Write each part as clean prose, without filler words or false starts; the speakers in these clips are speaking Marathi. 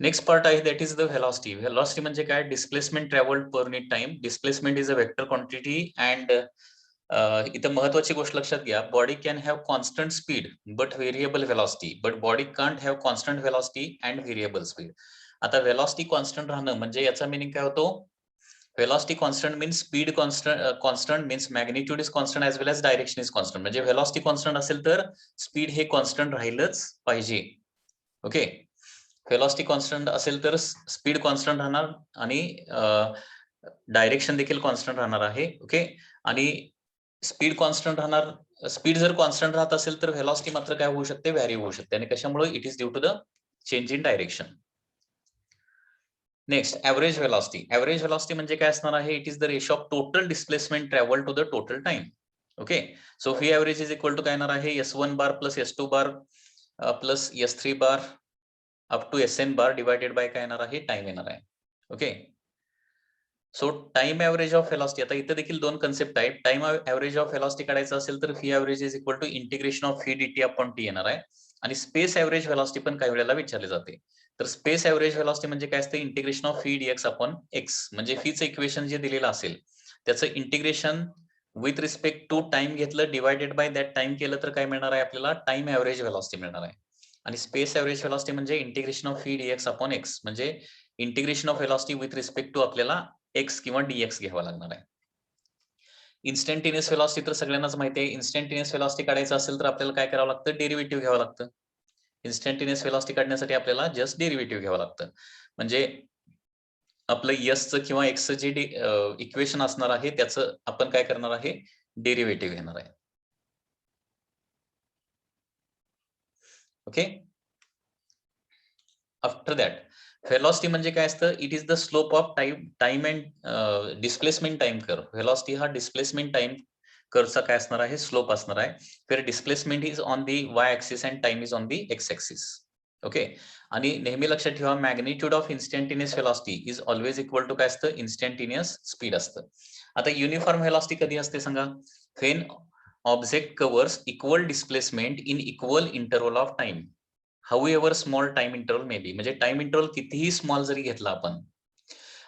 नेक्स्ट पार्ट आहे that is the velocity. Velocity म्हणजे काय? Displacement travelled per unit time. Displacement is a vector quantity and इथं महत्वाची गोष्ट लक्षात घ्या, body can have constant speed but variable velocity, but body can't have constant velocity and variable speed. आता व्हेलॉसिटी कॉन्स्टंट राहणं म्हणजे याचा मिनिंग काय होतो? Velocity constant means speed constant means magnitude is constant as well as direction is constant. म्हणजे व्हेलॉसिटी कॉन्स्टंट असेल तर स्पीड हे कॉन्स्टंट राहिलंच पाहिजे. ओके, व्हेलॉसिटी कॉन्स्टंट असेल तर स्पीड कॉन्स्टंट राहणार आणि डायरेक्शन देखील कॉन्स्टंट राहणार आहे. ओके, आणि स्पीड कॉन्स्टंट राहणार. स्पीड जर कॉन्स्टंट राहत असेल तर व्हेलॉसिटी मात्र काय होऊ शकते? व्हॅरी होऊ शकते. आणि कशामुळे? It is due to the change in direction. Next, average velocity. Average velocity म्हणजे काय असणार आहे? It is the ratio of total displacement travel to the total time. Okay, so V average is equal to काय येणार आहे? S1 bar plus S2 bar plus S3 bar up to SN bar divided by काय येणार आहे? टाइम येणार आहे. Okay, so time average of velocity. आता इथे देखील दोन कन्सेप्ट आहेत. टाइम ऍव्हरेज ऑफ व्हेलॉसिटी काढायचं असेल तर V average is equal to integration of V dt upon T येणार आहे. आणि स्पेस ऍव्हरेज व्हेलॉसिटी पण काही वेळेला विचारले जाते. तर स्पेस ऍव्हरेज व्हेलॉसिटी म्हणजे काय असते? Integration of V dx upon x. म्हणजे फीचं इक्वेशन जे दिलेलं असेल त्याचं integration with respect to time घेतलं डिवायडेड बाय दॅट टाइम केलं तर काय मिळणार आहे आपल्याला? टाइम ऍव्हरेज व्हेलॉसिटी मिळणार आहे. आणि स्पेस ऍव्हरेज व्हेलॉसिटी म्हणजे integration of V dx upon x. म्हणजे integration of velocity with respect to आपल्याला एक्स किंवा dx घ्यावा लागणार आहे. इन्स्टंटेनियस व्हेलॉसिटी तर सगळ्यांनाच माहिती आहे. इन्स्टंटेनियस व्हेलॉसिटी काढायचं असेल तर आपल्याला काय करावं लागतं? डेरिव्हेटिव्ह घ्यावं लागतं. इन्स्टंटेनियस व्हेलॉसिटी काढण्यासाठी आपल्याला जस्ट डेरिव्हेटिव्ह घ्यावं लागतं. म्हणजे आपलं यसचं किंवा एक्सचं जे इक्वेशन असणार आहे त्याचं आपण काय करणार आहे? डेरिव्हेटिव्ह घेणार आहे. ओके, आफ्टर दॅट व्हेलॉसिटी म्हणजे काय असतं? It is the slope of time and displacement time curve. Velocity हा डिस्प्लेसमेंट टाइम कर्वचा काय असणार आहे? स्लोप असणार आहे. फिर displacement is on the Y axis and time is on the X axis. Okay, आणि नेहमी लक्षात ठेवा, magnitude of instantaneous velocity is always equal to काय असतं? इन्स्टंटेनियस स्पीड असतं. आता युनिफॉर्म व्हेलॉसिटी कधी असते सांगा? When object covers equal displacement in equal interval of time how ever small time interval may be. म्हणजे टाइम इंटरव्हल कितीही स्मॉल जरी घेतला आपण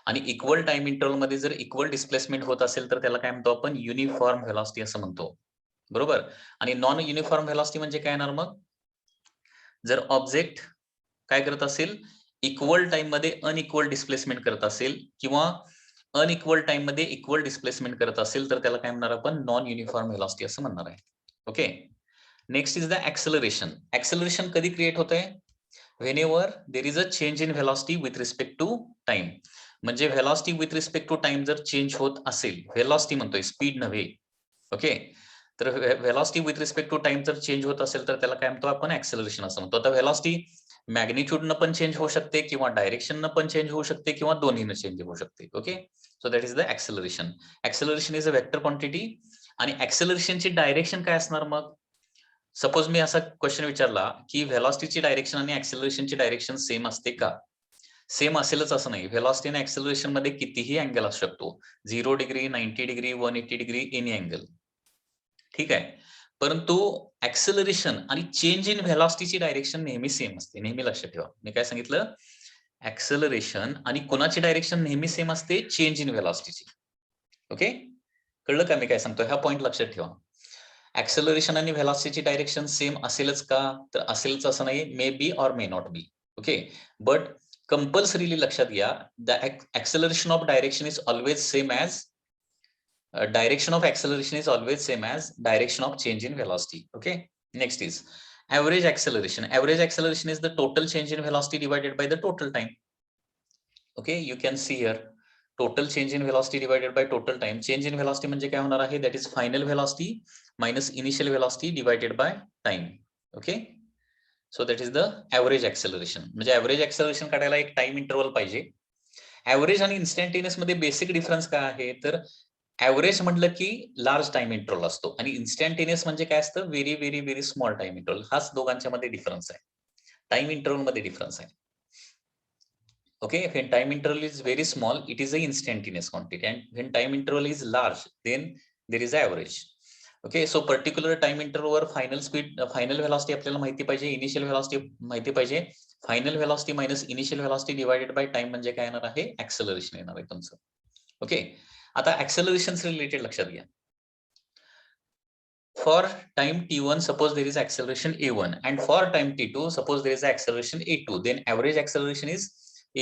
आणि इक्वल टाइम इंटरव्हल मध्ये जर इक्वल डिस्प्लेसमेंट होत असेल तर त्याला काय म्हणतो आपण? युनिफॉर्म व्हेलॉसिटी असं म्हणतो. बरोबर. आणि नॉन युनिफॉर्म व्हेलॉसिटी म्हणजे काय येणार मग? जर ऑब्जेक्ट काय करत असेल? इक्वल टाइम मध्ये अनइक्वल डिस्प्लेसमेंट करत असेल किंवा अनइक्वल टाइम मध्ये इक्वल डिस्प्लेसमेंट करत असेल तर त्याला काय म्हणणार आपण? नॉन युनिफॉर्म व्हेलॉसिटी असं म्हणणार आहे. Okay, next is the acceleration. Acceleration कधी क्रिएट होतंय? Whenever there is a change in velocity with respect to time. म्हणजे velocity with respect to time जर चेंज होत असेल, व्हेलॉसिटी म्हणतोय, स्पीड नव्हे. ओके, तर velocity with respect to time जर चेंज होत असेल तर त्याला काय म्हणतो आपण? ऍक्सेलरेशन असं म्हणतो. आता व्हेलॉसिटी मॅग्निट्यूडनं पण चेंज होऊ शकते किंवा डायरेक्शननं पण चेंज होऊ शकते किंवा दोन्हीनं चेंज होऊ शकते. Okay, so that is the acceleration. Acceleration is a vector quantity. आणि ऍक्सेलरेशनची डायरेक्शन काय असणार मग? सपोज मी असा क्वेश्चन विचारला की व्हेलॉसिटीची डायरेक्शन आणि ऍक्सेलरेशनची डायरेक्शन सेम असते का? सेम असेलच असं नाही. व्हेलॉसिटी आणि ऍक्सेलरेशन मध्ये कितीही अँगल असू शकतो. 0 degree, 90 degree, 180 degree, any angle. ठीक आहे. परंतु ऍक्सेलरेशन आणि चेंज इन व्हेलॉसिटीची डायरेक्शन नेहमी सेम असते. नेहमी लक्षात ठेवा. मी काय सांगितलं? ऍक्सेलरेशन आणि कोणाची डायरेक्शन नेहमी सेम असते? Change in व्हेलॉसिटीची. ओके, कळलं का मी काय सांगतो? हा पॉइंट लक्षात ठेवा. ऍक्सेलरेशन आणि व्हेलॉसिटीची डायरेक्शन सेम असेलच का? तर असेलच असं नाही. May be or may not be. Okay, but compulsorily लक्षात घ्या, the acceleration of direction is always same as direction of acceleration is always same as direction of change in velocity. Okay, next is average acceleration. Average acceleration is the total change in velocity divided by the total time. Okay, you can see here total change in velocity divided by total time. Change in velocity म्हणजे काय होणार आहे? That is final velocity minus initial velocity divided by time. Okay, so that is the average acceleration. म्हणजे average acceleration काढायला एक टाइम इंटरवल पाहिजे. ऍव्हरेज आणि इन्स्टंटेनियस मध्ये बेसिक डिफरन्स काय आहे? तर ऍव्हरेज म्हटलं की लार्ज टाइम इंटरवल असतो आणि इन्स्टंटेनियस म्हणजे काय असतं? Very very very small time interval. हाच दोघांच्या मध्ये डिफरन्स आहे. टाइम इंटरवल मध्ये डिफरन्स आहे. Okay, when time interval is very small, it is a instantaneous quantity, and when time interval is large, then there is average. Okay, so particular time इंटरव्हलवर फायनल स्पीड, फायनल व्हेलॉसिटी आपल्याला माहिती पाहिजे, इनिशियल व्हेलॉसिटी माहिती पाहिजे. Final velocity minus initial velocity divided by time म्हणजे काय येणार आहे, ऍक्सेलरेशन येणार आहे तुमचं. ओके, आता ऍक्सेलरेशन रिलेटेड लक्षात घ्या. For time t1, suppose there is acceleration a1, and for time t2, suppose there is acceleration a2. Then average acceleration is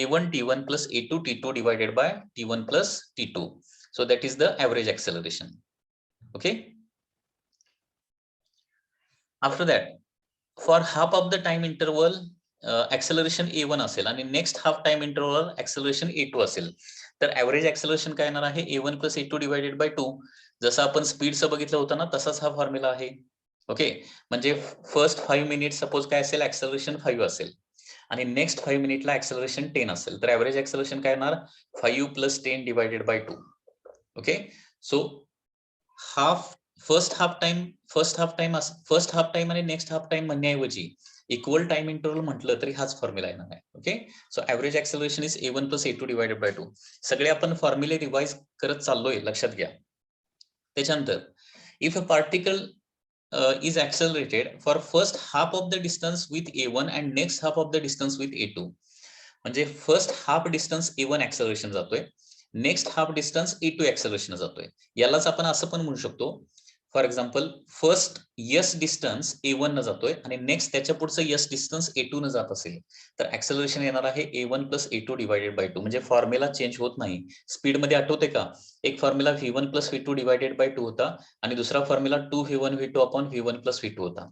a1 t1 plus a2 t2 divided by t1 plus t2. So that is the average acceleration. Okay. After that, for half of the time interval, acceleration a1 असेल आणि next half time interval acceleration a2 असेल, तर average acceleration काय येणार आहे, a1 plus a2 divided by 2. जसं आपण स्पीडचं बघितलं होतं ना, तसाच हा फॉर्म्युला आहे. ओके, म्हणजे फर्स्ट 5 मिनिट सपोज काय असेल, ऍक्सेलरेशन 5 असेल आणि नेक्स्ट 5 मिनिटला ऍक्सेलरेशन 10 असेल, तर ऍव्हरेज ऍक्सेलरेशन काय येणार, 5 plus 10 divided by 2. Okay, so first half time आणि नेक्स्ट हाफ टाइम म्हणण्याऐवजी इक्वल टाइम इंटरव्हल म्हटलं तरी हाच फॉर्म्युला येणार आहे. Okay, so average acceleration is a1 plus a2 divided by 2. सगळे आपण फॉर्म्युले रिवाइज करत चाललोय, लक्षात घ्या. त्याच्यानंतर if a particle is accelerated for first half of the distance with a1 and next half of the distance with a2. म्हणजे first half distance a1 acceleration जातोय, next half distance a2 acceleration जातोय. यालाच आपण असं पण म्हणू शकतो, for example first s distance a1 न जातोय आणि नेक्स्ट त्याच्या पुढचं यस डिस्टन्स a2 न जात असेल, तर ऍक्सेलरेशन येणार आहे a1 plus a2 divided by 2. म्हणजे फॉर्म्युला चेंज होत नाही. स्पीड मध्ये आठवते का, एक formula v1 plus v2 divided by 2 होता आणि दुसरा formula 2v1 v2 upon v1 plus v2 होता.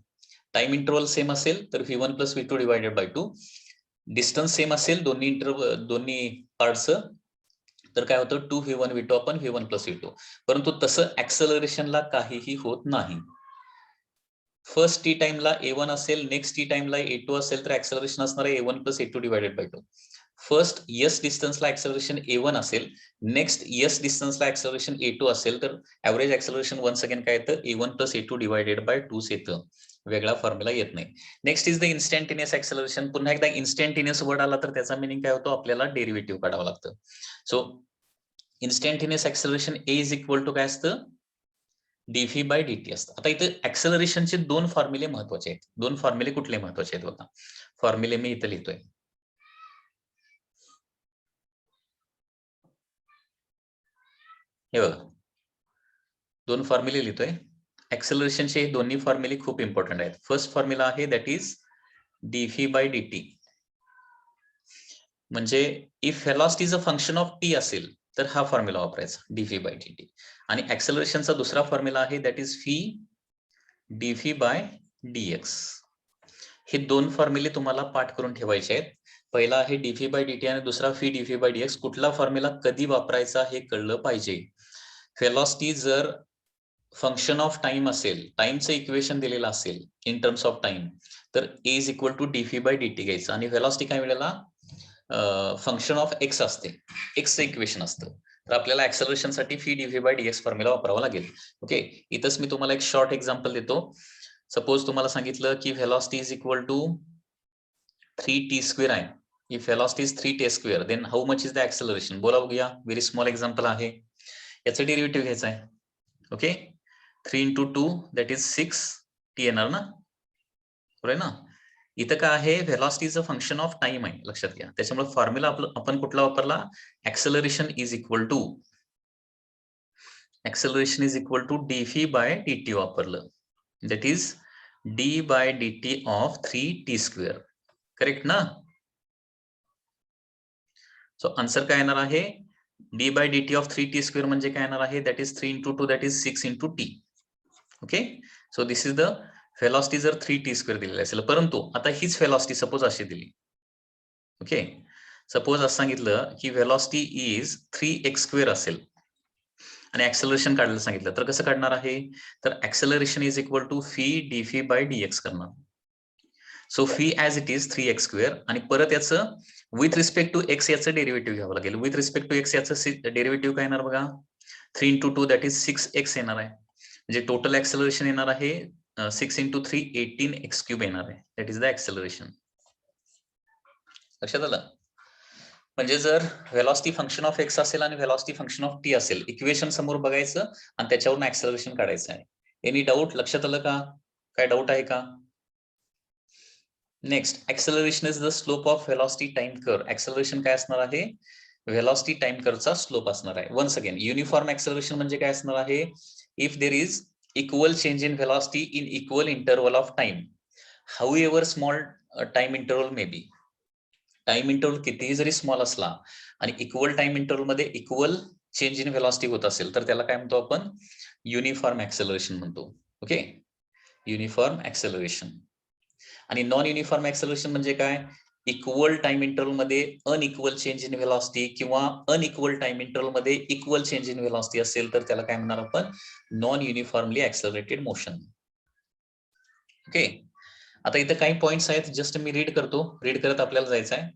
टाइम इंटरवल सेम असेल तर v1 plus v2 divided by 2. Distance same असेल दोन्ही पार्टचं, तर काय होतं, 2v1 v2 upon v1 plus v2. परंतु तसं ऍक्सेलरेशनला काहीही होत नाही. फर्स्ट टी टाइमला a1 असेल, नेक्स्ट टी टाइमला a2 असेल, तर ऍक्सेलरेशन असणार आहे a1 plus a2 divided by 2. First s डिस्टन्सला ऍक्सेलरेशन a1 असेल, नेक्स्ट यस डिस्टन्सला ऍक्सेलरेशन a2 असेल, तर ऍव्हरेज ऍक्सेलरेशन वन्स अगेन काय येतं, a1 plus a2 divided by 2 येतं. वेगळा फॉर्म्युला येत नाही. Next is the instantaneous acceleration. पुन्हा एकदा इन्स्टंटेनियस वर्ड आला तर त्याचा मिनिंग काय होतो, आपल्याला डेरिव्हेटिव्ह काढावं लागतं. So instantaneous acceleration A is equal to काय असतं, dv बाय dt असतं. आता इथे ऍक्सेलरेशनचे दोन फॉर्म्युले महत्वाचे आहेत. दोन फॉर्म्युले कुठले महत्वाचे आहेत बघा, फॉर्म्युले मी इथे लिहितोय. हे बघा, दोन फॉर्म्युले लिहितोय. ऍक्सेलरेशनचे दोन्ही फॉर्म्युले खूप इम्पॉर्टंट आहेत. फर्स्ट फॉर्म्युला आहे that is dv by dt. म्हणजे if velocity is a function of T असेल तर हा फॉर्म्युला वापरायचा, dv बाय dt. आणि ऍक्सेलरेशनचा दुसरा फॉर्म्युला आहे that is v dv by dx. हे दोन फॉर्म्युले तुम्हाला पाठ करून ठेवायचे आहेत. पहिला आहे dv बाय dt आणि दुसरा v dv बाय dx. कुठला फॉर्म्युला कधी वापरायचा हे कळलं पाहिजे. व्हेलॉसिटी जर फंक्शन ऑफ टाइम असेल, टाइमचं इक्वेशन दिलेलं असेल इन टर्म्स ऑफ टाइम, तर a is equal to dv by dt घ्यायचं. आणि व्हेलॉसिटी काय मिळाला, फंक्शन ऑफ एक्स असते, एक्सचं इक्वेशन असतं, तर आपल्याला ऍक्सेलरेशन साठी v dv by dx formula वापरावा लागेल. ओके, इथंच मी तुम्हाला एक शॉर्ट एक्झाम्पल देतो. सपोज तुम्हाला सांगितलं की velocity is equal to 3t² आहे. If velocity is 3t², then how much is the acceleration, बोला बघूया. व्हेरी स्मॉल एक्झाम्पल आहे, याचं डेरिव्हेटिव्ह घ्यायचं आहे. Okay, 3 into 2 that is 6t येणार ना, बरोबर ना. इथं काय आहे, व्हेलॉसिटीचं फंक्शन ऑफ टाइम आहे, लक्षात घ्या. त्याच्यामुळे फॉर्म्युला आपण कुठला वापरला, acceleration is equal to dv by dt वापरलं. That is d by dt of 3t². Correct ना. सो आन्सर काय येणार आहे, d by dt of 3t² म्हणजे काय येणार आहे, that is 3 into 2 that is 6 into t. Okay, so this is the velocity जर 3t² दिलेली असेल. परंतु आता हीच व्हेलॉसिटी सपोज अशी दिली. ओके, सपोज असं सांगितलं की व्हेलॉसिटी इज 3x² असेल आणि ऍक्सेलरेशन काढायला सांगितलं, तर कसं काढणार आहे, तर acceleration is equal to v dv by dx करणार. So v as it is 3x² आणि परत याचं विथ रिस्पेक्ट टू x याचं डेरिव्हेटिव्ह घ्यावं लागेल. विथ रिस्पेक्ट टू x याचं डेरिव्हेटिव्ह काय येणार बघा, 3 into 2 दॅट इज 6x येणार आहे. म्हणजे टोटल ऍक्सेलरेशन येणार आहे 6 into 3 18x³ येणार आहे. That is the acceleration. लक्षात आलं. म्हणजे जर व्हेलॉसिटी फंक्शन ऑफ एक्स असेल आणि व्हेलॉसिटी फंक्शन ऑफ टी असेल, इक्वेशन समोर बघायचं आणि त्याच्यावरून ऍक्सेलरेशन काढायचं आहे. Any doubt? लक्षात आलं का? काय डाऊट आहे का? Next, acceleration is the slope of velocity time curve. Acceleration काय असणार आहे? व्हेलॉसिटी टाइम कर्वचा स्लोप असणार आहे. वन्स अगेन, युनिफॉर्म ऍक्सेलरेशन म्हणजे काय असणार आहे? If there is equal change in velocity in equal interval of time, how ever small time interval may be. Time interval कितीही जरी स्मॉल असला आणि इक्वल टाइम इंटरवल मध्ये इक्वल चेंज इन व्हेलॉसिटी होत असेल तर त्याला काय म्हणतो आपण? युनिफॉर्म ऍक्सेलरेशन म्हणतो. Okay, uniform acceleration. आणि नॉन युनिफॉर्म ऍक्सेलरेशन म्हणजे काय? इक्वल टाइम इंटरवल मध्ये अनइक्वल चेंज इन व्हेलॉसिटी किंवा अनइक्वल टाइम इंटरवल मध्ये इक्वल चेंज इन व्हेलॉसिटी असेल तर त्याला काय म्हणणार आपण? Non uniformly accelerated motion. Okay, आता इथे काही पॉइंट्स आहेत, जस्ट मी रीड करतो. रीड करत आपल्याला जायचं आहे.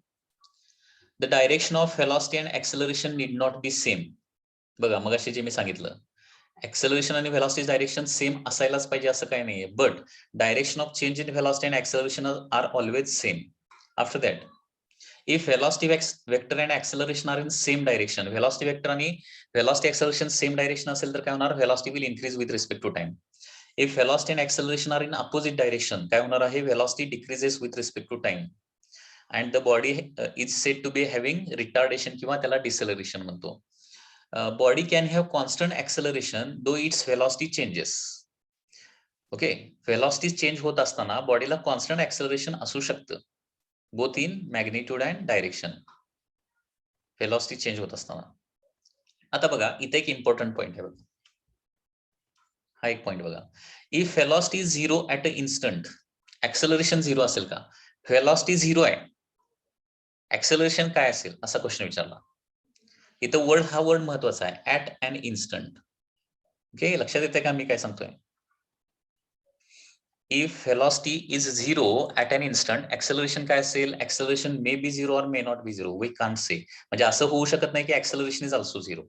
The direction of velocity and acceleration need not be same. बघा मगाशी जे मी सांगितलं, ऍक्सेलरेशन आणि व्हेलॉसिटी डायरेक्शन सेम असायलाच पाहिजे असं काही नाहीये, but direction of change in velocity and acceleration are always same. After that, if velocity vector and acceleration are in same direction, velocity vector आणि व्हेलॉसिटी ऍक्सेलरेशन सेम डायरेक्शन असेल तर काय होणार? Velocity will increase with respect to time. If velocity and acceleration are in opposite direction, काय होणार आहे? Velocity decreases with respect to time and the body is said to be having retardation किंवा त्याला डिसेलरेशन म्हणतो. Body can have constant acceleration though its velocity changes. Okay, velocity change होत असताना बॉडीला कॉन्स्टंट ऍक्सेलरेशन असू शकतं, both in magnitude and direction. Velocity change होत असताना. आता बघा इथे एक इम्पॉर्टंट पॉइंट आहे बघा. हा एक पॉइंट बघा. If velocity is 0 at a instant, acceleration 0 असेल का? व्हेलॉसिटी 0 आहे, ऍक्सेलरेशन काय असेल असा क्वेश्चन विचारला. इथं वर्ड, हा वर्ड महत्वाचा आहे, ऍट अन इन्स्टंट. ओके, लक्षात येते का मी काय सांगतोय? If velocity is 0 at an instant, acceleration काय असेल? acceleration may be 0 or may not be 0. We can't say. म्हणजे असं होऊ शकत नाही की acceleration is also 0.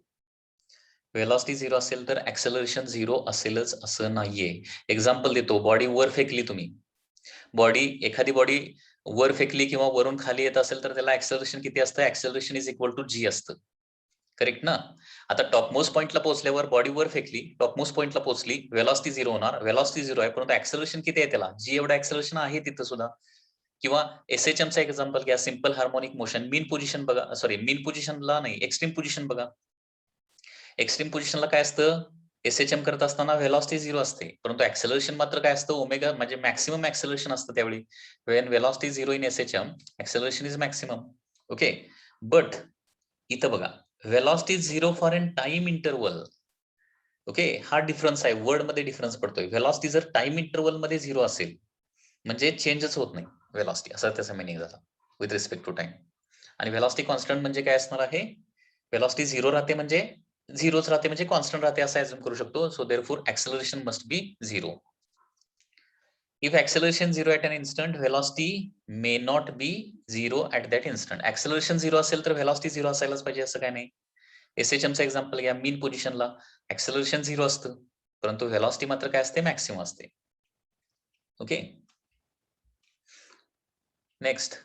velocity 0 असेल तर acceleration 0 असेलच असं नाहीये. एक्झाम्पल देतो, बॉडी वर फेकली तुम्ही, एखादी बॉडी वर फेकली किंवा वरून खाली येत असेल तर त्याला acceleration किती असतं? acceleration is equal to g असतं. करेक्ट ना? आता टॉपमोस्ट पॉइंटला पोहोचल्यावर बॉडी वर फेकली, टॉपमोस्ट पॉइंटला पोहोचली, व्हेलॉसिटी 0 होणार, व्हेलॉसिटी 0 आहे परंतु ऍक्सेलरेशन किती आहे त्याला? जी एवढं ऍक्सेलरेशन आहे तिथं सुद्धा. किंवा SHM चा एक्झाम्पल घ्या, सिंपल हार्मोनिक मोशन. मीन पोझिशन बघा, सॉरी मीन पोझिशनला नाही, एक्स्ट्रीम पोझिशन बघा. एक्स्ट्रीम पोझिशनला काय असतं? SHM करत असताना व्हेलॉसिटी 0 असते परंतु ऍक्सेलरेशन मात्र काय असतं? ओमेगा, म्हणजे मॅक्सिमम ऍक्सेलरेशन असतं त्यावेळी. When velocity 0 in SHM, acceleration is maximum. Okay, but इथं बघा, velocity 0 for an time interval. Okay, हा डिफरन्स आहे, वर्ड मध्ये डिफरन्स पडतोय. व्हेलॉसिटी जर टाइम इंटरवल मध्ये 0 असेल म्हणजे चेंजच होत नाही व्हेलॉसिटी, असा त्याचा मिनिंग झाला विथ रिस्पेक्ट टू टाइम. आणि व्हेलॉसिटी कॉन्स्टंट म्हणजे काय असणार आहे? व्हेलॉसिटी 0 राहते म्हणजे 0च राहते म्हणजे कॉन्स्टंट राहते असं अझ्युम करू शकतो. So therefore acceleration must be 0. If acceleration 0 at an instant, velocity may not be 0 at that instant. Acceleration 0 असेल तर velocity 0 असायलाच पाहिजे असं काय नाही. SHM चा एक्झाम्पल घ्या, मीन पोझिशनला ऍक्सेलरेशन 0 असतं परंतु व्हेलॉसिटी मात्र काय असते? मॅक्सिमम असते. Okay, next,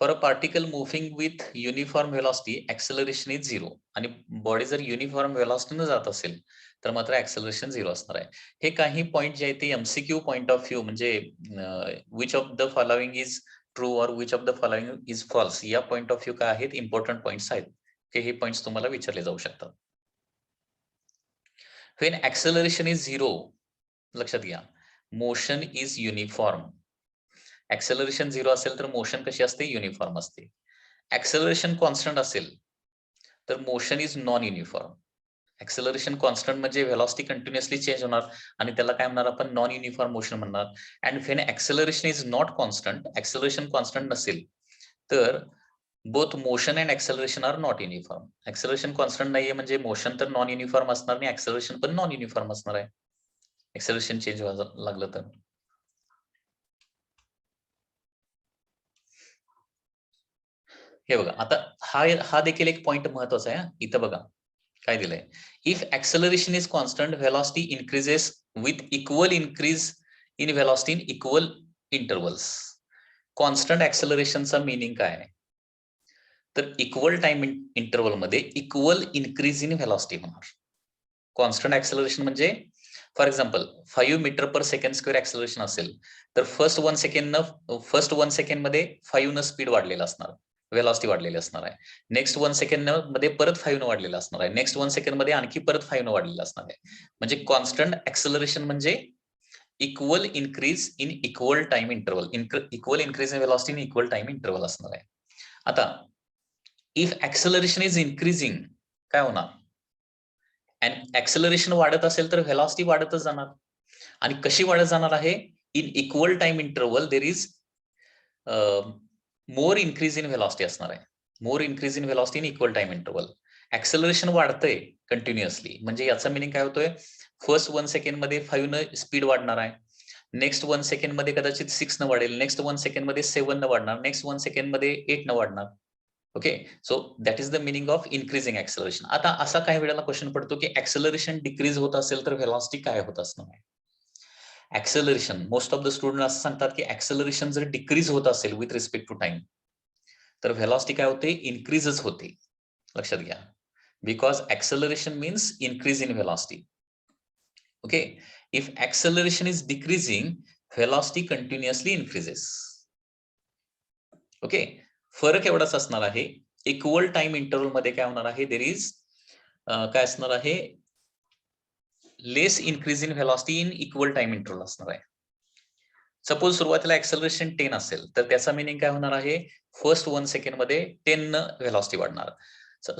for a particle moving with uniform velocity acceleration is 0. आणि बॉडी जर युनिफॉर्म व्हेलॉसिटीने जात असेल तर मात्र ऍक्सेलरेशन 0 असणार आहे. हे काही पॉइंट जे आहेत ते MCQ पॉइंट ऑफ व्ह्यू, म्हणजे which of the following is true और which of the following is false, या पॉइंट ऑफ व्ह्यू काय आहेत? इम्पॉर्टंट पॉइंट्स आहेत. हे पॉइंट्स तुम्हाला विचारले जाऊ शकतात. व्हेन ऍक्सेलरेशन इज 0, लक्षात घ्या, मोशन इज युनिफॉर्म. ऍक्सेलरेशन 0 असेल तर मोशन कशी असते? युनिफॉर्म असते. ऍक्सेलरेशन कॉन्स्टंट असेल तर motion is non uniform. Acceleration constant म्हणजे व्हेलॉसिटी कंटिन्युअसली चेंज होणार आणि त्याला काय म्हणणार आपण? नॉन युनिफॉर्म मोशन म्हणणार. And when acceleration is not constant, acceleration constant नसेल तर both motion and acceleration are not uniform. Acceleration constant नाहीये म्हणजे मोशन तर नॉन युनिफॉर्म असणार आणि ऍक्सेलरेशन पण नॉन युनिफॉर्म असणार आहे ऍक्सेलरेशन चेंज व्हायला लागलं तर. हे बघा, आता हा देखील एक पॉइंट महत्वाचा आहे. इथं बघा काय दिलंय, if acceleration is constant, velocity increases with equal increase in velocity in equal intervals. Constant ऍक्सेलरेशनचा मिनिंग काय आहे? तर इक्वल टाइम इंटरवल मध्ये इक्वल इन्क्रीज इन व्हेलॉसिटी होणार. कॉन्स्टंट ऍक्सेलरेशन म्हणजे for example 5 metre per second square acceleration असेल तर फर्स्ट 1 सेकंड मध्ये 5 न स्पीड वाढलेला असणार, वेलॉसिटी वाढलेली असणार आहे. नेक्स्ट 1 सेकंड मध्ये परत 5 न वाढलेला असणार आहे. नेक्स्ट 1 सेकंड मध्ये आणखी परत 5 न वाढलेला असणार आहे. म्हणजे कॉन्स्टंट ऍक्सलरेशन म्हणजे equal increase in equal time interval, equal increase in velocity in equal time interval असणार आहे. आता इफ ऍक्सलरेशन इज इन्क्रीजिंग काय होणार, आणि ऍक्सलरेशन वाढत असेल तर व्हेलॉसिटी वाढतच जाणार. आणि कशी वाढत जाणार आहे, in equal time interval there is more increase in velocity असणार आहे. More increase in velocity in equal time interval. Acceleration वाढतंय कंटिन्युअसली, म्हणजे याचा मिनिंग काय होतोय, फर्स्ट 1 सेकंड मध्ये 5 न स्पीड वाढणार आहे. नेक्स्ट 1 सेकंड मध्ये कदाचित 6 न वाढेल. नेक्स्ट 1 सेकंड मध्ये 7 न वाढणार. नेक्स्ट 1 सेकंड मध्ये 8 न वाढणार. Okay, so that is the meaning of increasing acceleration. आता असा काही वेळेला क्वेश्चन पडतो की ऍक्सलरेशन डिक्रीज होत असेल तर व्हेलॉसिटी काय होत असणार आहे. Acceleration, most of the student असं सांगतात की ऍक्सलरेशन जर डिक्रीज होत असेल विथ रिस्पेक्ट टू टाइम तर व्हेलॉसिटी काय होते, इन्क्रीजच होते. लक्षात घ्या, because acceleration means increase in velocity. Okay, if acceleration is decreasing velocity continuously increases. Okay, फरक एवढाच असणार आहे, इक्वल टाइम इंटरवल मध्ये काय होणार आहे, देर इज काय असणार आहे, less increase in velocity in equal time interval असणार आहे. सपोज सुरुवातीला ऍक्सलरेशन 10 असेल तर त्याचा मिनिंग काय होणार आहे, फर्स्ट 1 सेकंड मध्ये 10 न व्हेलॉसिटी वाढणार.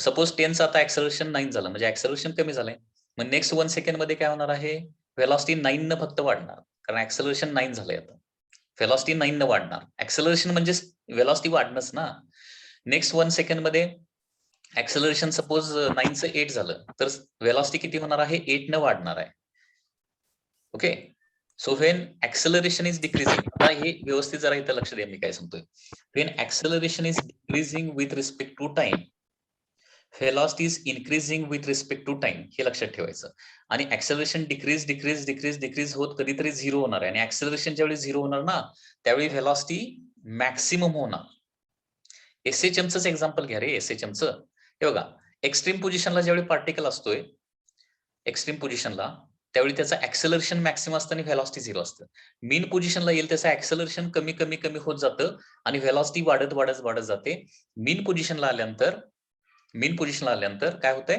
सपोज 10चं आता ऍक्सलरेशन 9 झालं, म्हणजे ऍक्सलरेशन कमी झालंय. मग नेक्स्ट 1 सेकंड मध्ये काय होणार आहे, व्हेलॉसिटी 9 न फक्त वाढणार, कारण ऍक्सलरेशन 9 झालंय. आता व्हेलॉसिटी 9 न वाढणार, ऍक्सलरेशन म्हणजे व्हेलॉसिटी वाढणंच ना. नेक्स्ट 1 सेकंड मध्ये ऍक्सलरेशन सपोज 9चं 8 झालं तर व्हेलॉसिटी किती होणार आहे, 8 न वाढणार आहे. Okay, so when acceleration is decreasing, आता हे व्यवस्थित जरा इथं लक्ष द्या मी काय सांगतोय. When acceleration is decreasing with respect to time, velocity is increasing with respect to time, हे लक्षात ठेवायचं. आणि ऍक्सलरेशन डिक्रीज होत कधीतरी 0 होणार आहे. आणि ऍक्सलरेशन ज्यावेळी 0 होणार ना त्यावेळी व्हेलॉसिटी मॅक्सिमम होणार. एसएचएमचं एक्झाम्पल घ्या रे, एसएचएमचं. हे बघा, एक्स्ट्रीम पोझिशनला ज्यावेळी पार्टिकल असतोय, एक्स्ट्रीम पोझिशनला त्यावेळी त्याचं ऍक्सलरेशन मॅक्सिमम असतं आणि व्हेलॉसिटी 0 असतं. मीन पोझिशनला येईल त्याचं ऍक्सलरेशन कमी कमी कमी होत जातं आणि व्हेलॉसिटी वाढत वाढत वाढत जाते. मीन पोझिशनला आल्यानंतर काय होतंय,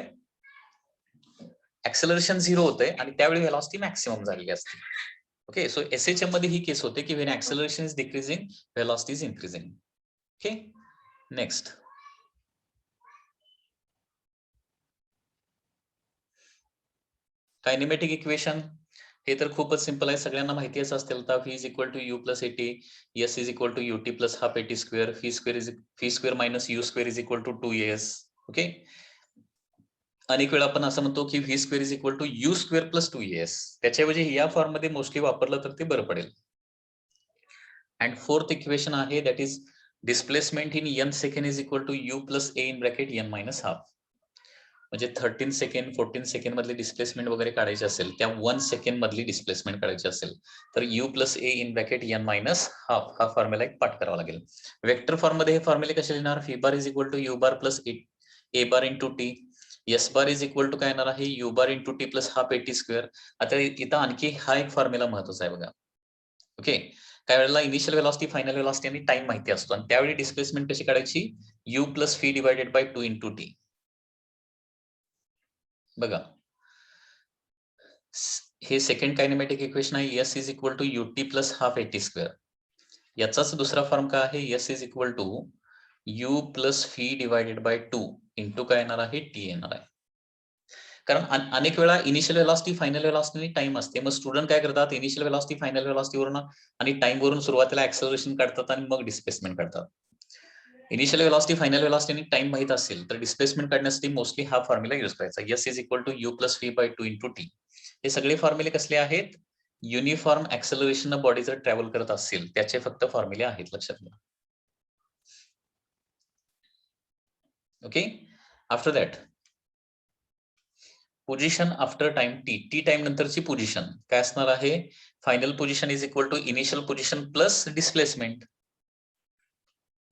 ऍक्सलरेशन 0 होतंय आणि त्यावेळी व्हेलॉसिटी मॅक्सिमम झालेली असते. ओके, सो एसएचएम मध्ये ही केस होते की when acceleration is decreasing velocity is increasing. Okay, next. Kinematic equation, हे तर खूपच सिंपल आहे, सगळ्यांना माहितीच असतील. तर V is equal to U plus A T, S is equal to U T plus half A T square, V square minus U square is equal to 2as. Okay, अनेक वेळा आपण असं म्हणतो की V square is equal to you square plus 2as. त्याच्याऐवजी या फॉर्म मध्ये मोस्टली वापरलं तर ते बरं पडेल. अँड फोर्थ इक्वेशन आहे that is displacement in n second is equal to U plus A in bracket n minus half. म्हणजे 13 सेकंड 14 सेकंड मधली डिस्प्लेसमेंट वगैरे काढायची असेल, त्या 1 सेकंड मधली डिस्प्लेसमेंट काढायची असेल तर you plus A in bracket n minus half हा फॉर्म्युला एक पाठ करावा लागेल. वेक्टर फॉर्म मध्ये हे फॉर्म्युले कसे लिहिणार, V bar is equal to U bar plus A bar into T, S bar is equal to काय येणार आहे, U bar into T plus half A T square. आता इथं आणखी हा एक फॉर्म्युला महत्वाचा आहे बघा. ओके, काय वेळेला इनिशियल व्हेलॉसिटी, फायनल व्हेलॉसिटी आणि टाइम माहिती असतो आणि त्यावेळी डिस्प्लेसमेंट कशी काढायची, U plus V divided by 2 into T. बघा, हे सेकंड कायनेमॅटिक इक्वेशन आहे, S is equal to U T plus half A T square. याचाच दुसरा फॉर्म काय आहे, S is equal to U plus V divided by 2 into काय येणार आहे, टी येणार आहे. कारण अनेक वेळा इनिशियल व्हेलॉसिटी, फायनल व्हेलॉसिटी आणि टाइम असते. मग स्टुडंट काय करतात, इनिशियल व्हेलॉसिटी, फायनल व्हेलॉसिटी वरून आणि टाइम वरून सुरुवातीला ऍक्सलरेशन काढतात आणि मग डिस्प्लेसमेंट काढतात. इनिशियल व्हेलॉसिटी, फायनल व्हेलॉसिटी आणि टाइम माहित असेल तर डिस्प्लेसमेंट काढण्यासाठी मोस्टली हा फॉर्म्युला युज करायचा, S is equal to U plus V by 2 into T. हे सगळे फॉर्म्युले कसले आहेत, युनिफॉर्म ऍक्सलरेशन बॉडी जर ट्रॅव्हल करत असेल त्याचे फक्त फॉर्म्युले आहेत, लक्षात घ्या. Okay, after that position after time T, T time नंतरची पोझिशन काय असणार आहे, final position is equal to initial position plus displacement.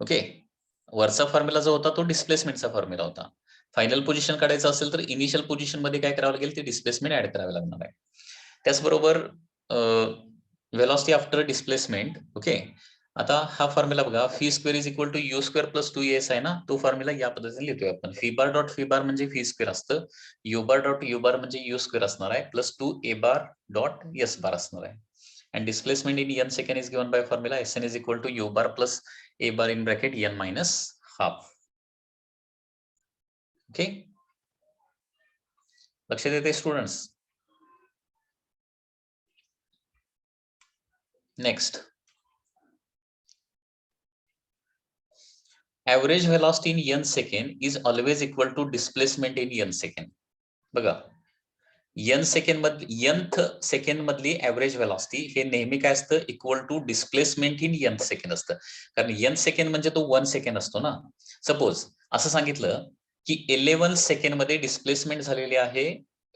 Okay, वरचा फॉर्म्युला जो होता तो डिस्प्लेसमेंटचा फॉर्म्युला होता. फायनल पोझिशन काढायचं असेल तर इनिशियल पोझिशन मध्ये काय करावं लागेल, ते डिस्प्लेसमेंट ऍड करावे लागणार आहे. त्याचबरोबर व्हेलॉसिटी आफ्टर डिस्प्लेसमेंट. ओके, आता हा फॉर्म्युला बघा, fee square is equal to you square plus 2as आहे ना, तो फॉर्म्युला या पद्धतीने लिहितोय आपण. V bar dot v bar म्हणजे फी स्क्वेअर असतं, u bar dot u bar म्हणजे यू स्क्वेअर असणार आहे, plus 2a bar dot s bar असणार आहे. And displacement in n second is given by formula Sn is equal to u bar plus a bar in bracket n minus half. Okay, लक्ष देते students. Next, average velocity in n second is always equal to displacement in n second. बघा, n सेकंड मधली ऍव्हरेज व्हेलॉसिटी हे नेहमी काय असतं, equal to displacement in n second असतं. कारण n सेकंड म्हणजे तो 1 सेकंड असतो ना. सपोज असं सांगितलं की 11 सेकंड मध्ये डिस्प्लेसमेंट झालेली आहे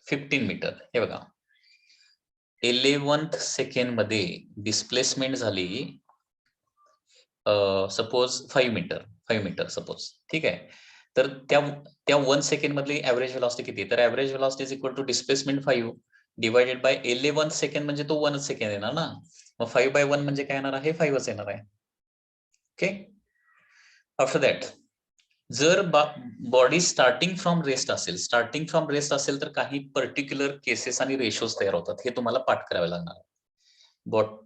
15 मीटर. हे बघा, 11th सेकंड मध्ये डिस्प्लेसमेंट झाली सपोज 5 मीटर सपोज. ठीक आहे, तर त्या 1 सेकंड मधली ऍव्हरेज व्हेलॉसिटी किती? तर average velocity is equal to displacement 5 divided by 11 second म्हणजे तो 1 सेकंड येणार ना. मग 5/1 म्हणजे काय येणार आहे? 5च येणार आहे. ओके, आफ्टर दॅट जर बॉडी स्टार्टिंग फ्रॉम रेस्ट असेल तर काही पर्टिक्युलर केसेस आणि रेशोज तयार होतात. हे तुम्हाला पाठ करावे लागणार आहे.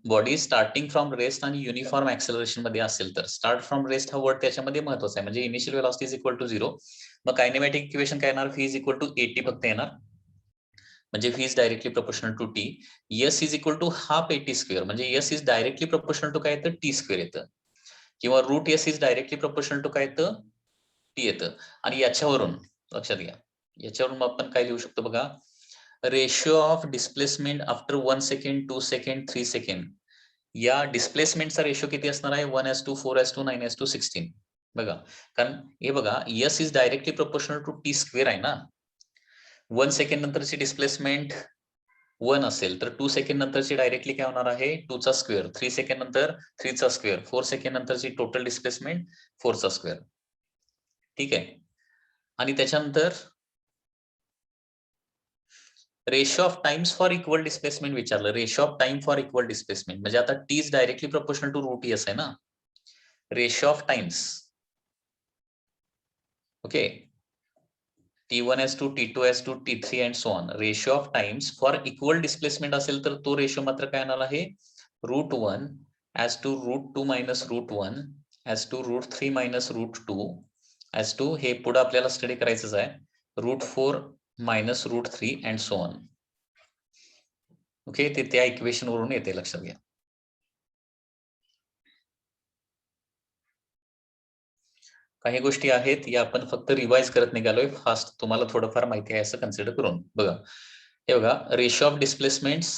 बॉडी स्टार्टिंग फ्रॉम रेस्ट आणि युनिफॉर्म ऍक्सेलरेशन मध्ये असेल तर, स्टार्ट फ्रॉम रेस्ट हा वर्ड त्याच्यामध्ये महत्वाचा आहे. म्हणजे initial velocity is equal to 0. मग कायनेमॅटिक इक्वेशन काय येणार? फी इज इक्वल टू 80 फक्त येणार, म्हणजे fee is directly proportional to T. S is equal to half A T square, म्हणजे S is directly proportional to काय येतं? टी स्क्वेअर येतं, किंवा root S is directly proportional to काय येतं? टी येतं. आणि याच्यावरून लक्षात घ्या, याच्यावरून आपण काय लिहू शकतो बघा, ratio of displacement after 1 second, 2 second, 3 second. या डिस्प्लेसमेंटचा रेशो किती असणार आहे? 1:4:9:16. बघा, कारण हे बघा, S is directly proportional to T square आहे ना. 1 सेकंड नंतरची डिस्प्लेसमेंट 1 असेल तर 2 सेकंड नंतरची डायरेक्टली काय होणार आहे? 2 चा स्क्वेअर. 3 सेकंड नंतर 3 चा स्क्वेअर. 4 सेकंड नंतरची टोटल डिस्प्लेसमेंट 4 चा स्क्वेअर. ठीक आहे, आणि त्याच्यानंतर ratio of times for equal displacement विचारलं. Ratio of time for equal displacement म्हणजे आता t is directly proportional to root s आहे ना. Ratio of times, okay, T1:2, T2:2, T3 and so on. Ratio of times for equal displacement असेल तर तो रेशो मात्र काय येणार आहे? √1:√2 मायनस √1 √3 मायनस √2 हे पुढे आपल्याला स्टडी करायचंच आहे, √4 minus √3 and so on. Okay, ते त्या इक्वेशन वरून येते, लक्षात घ्या. काही गोष्टी आहेत या आपण फक्त रिवाइज करत निघालोय फास्ट, तुम्हाला थोडंफार माहिती आहे असं कन्सिडर करून. बघा, हे बघा, ratio of displacements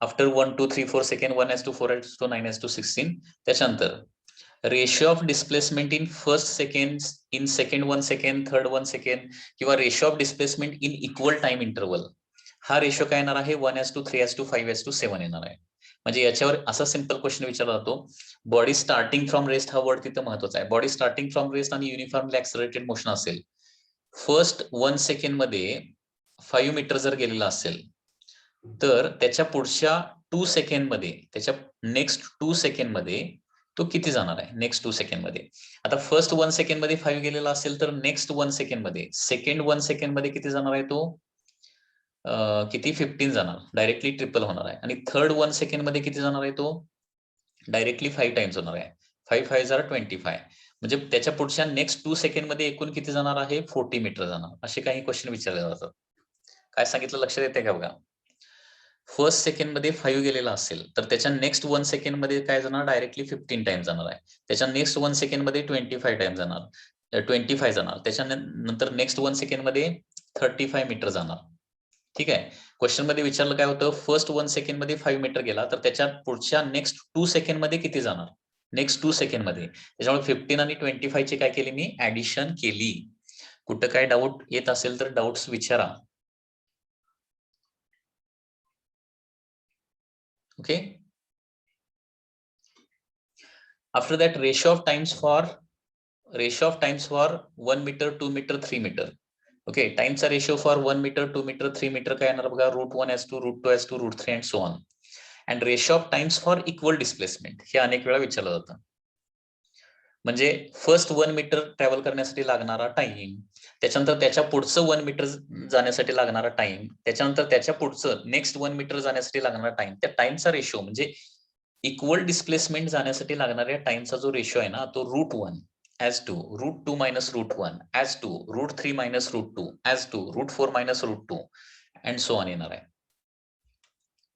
after 1, 2, 3, 4 second 1:4:9 9:16. त्याच्यानंतर ratio of displacement in first second, in second 1 second, third 1 second, किंवा ratio of displacement in equal time interval. हा रेशो काय येणार आहे? 1:3:5:7 येणार आहे. म्हणजे याच्यावर असा सिंपल क्वेश्चन विचारला जातो, बॉडी स्टार्टिंग फ्रॉम रेस्ट हा वर्ड तिथं महत्वाचा आहे. बॉडी स्टार्टिंग फ्रॉम रेस्ट आणि युनिफॉर्मली ऍक्सलरेटेड मोशन असेल, फर्स्ट 1 सेकंड मध्ये 5 मीटर जर गेलेला असेल तर त्याच्या पुढच्या 2 सेकंड मध्ये, त्याच्या नेक्स्ट 2 सेकंड मध्ये तो किती जाणार आहे? नेक्स्ट 2 सेकंड मध्ये. आता फर्स्ट 1 सेकंड मध्ये 5 गेलेला असेल तर नेक्स्ट 1 सेकंड मध्ये, सेकंड 1 सेकंड मध्ये किती जाणार आहे तो? किती? 15 जाणार, डायरेक्टली ट्रिपल होणार आहे. आणि थर्ड 1 सेकंड मध्ये किती जाणार आहे तो? डायरेक्टली 5 टाइम्स होणार आहे. 5 5 जार 25. म्हणजे त्याच्या पुढच्या नेक्स्ट 2 सेकंड मध्ये एकूण किती जाणार आहे? 40 मीटर जाणार. असे काही क्वेश्चन विचारले जातात. काय सांगितलं लक्षात येते का बघा? फर्स्ट सेकंड मध्ये 5 गेलेला असेल तर त्याच्या नेक्स्ट 1 सेकंड मध्ये काय जाणार? डायरेक्टली 15 टाइम्स जाणार आहे. त्याच्या नेक्स्ट 1 सेकंड मध्ये 25 टाइम्स जाणार, 25 जाणार. त्याच्यानंतर नेक्स्ट 1 सेकंड मध्ये 35 मीटर जाणार. ठीक आहे, क्वेश्चन मध्ये विचारलं काय होतं? फर्स्ट 1 सेकंड मध्ये 5 मीटर गेला तर त्याच्या पुढच्या नेक्स्ट 2 सेकंड मध्ये किती जाणार? नेक्स्ट 2 सेकंड मध्ये. त्याच्यामुळे 15 आणि 25 ची काय केली मी? ऍडिशन केली. कुठं काय डाऊट येत असेल तर डाऊट्स विचारा. Okay, after that ratio of times for 1 metre, 2 metre, 3 metre. Okay, टाइमचा ratio for 1 metre 2 metre 3 metre काय येणार बघा, √1/2 √2/2 √3 and so on. And ratio of times for equal displacement हे अनेक वेळा विचारलं जातं. म्हणजे फर्स्ट 1 मीटर ट्रॅव्हल करण्यासाठी लागणारा टाइम, त्याच्यानंतर त्याच्या पुढचं 1 मीटर जाण्यासाठी लागणारा टाइम, त्याच्यानंतर त्याच्या पुढचं नेक्स्ट 1 मीटर जाण्यासाठी लागणारा टाइम, त्या टाइमचा रेशिओ म्हणजे इक्वल डिस्प्लेसमेंट जाण्यासाठी लागणाऱ्या टाइमचा जो रेशिओ आहे ना, तो √1/2 √2 - √1/2 √3 - √2/2 √4 - √2 अँड सो ऑन येणार आहे.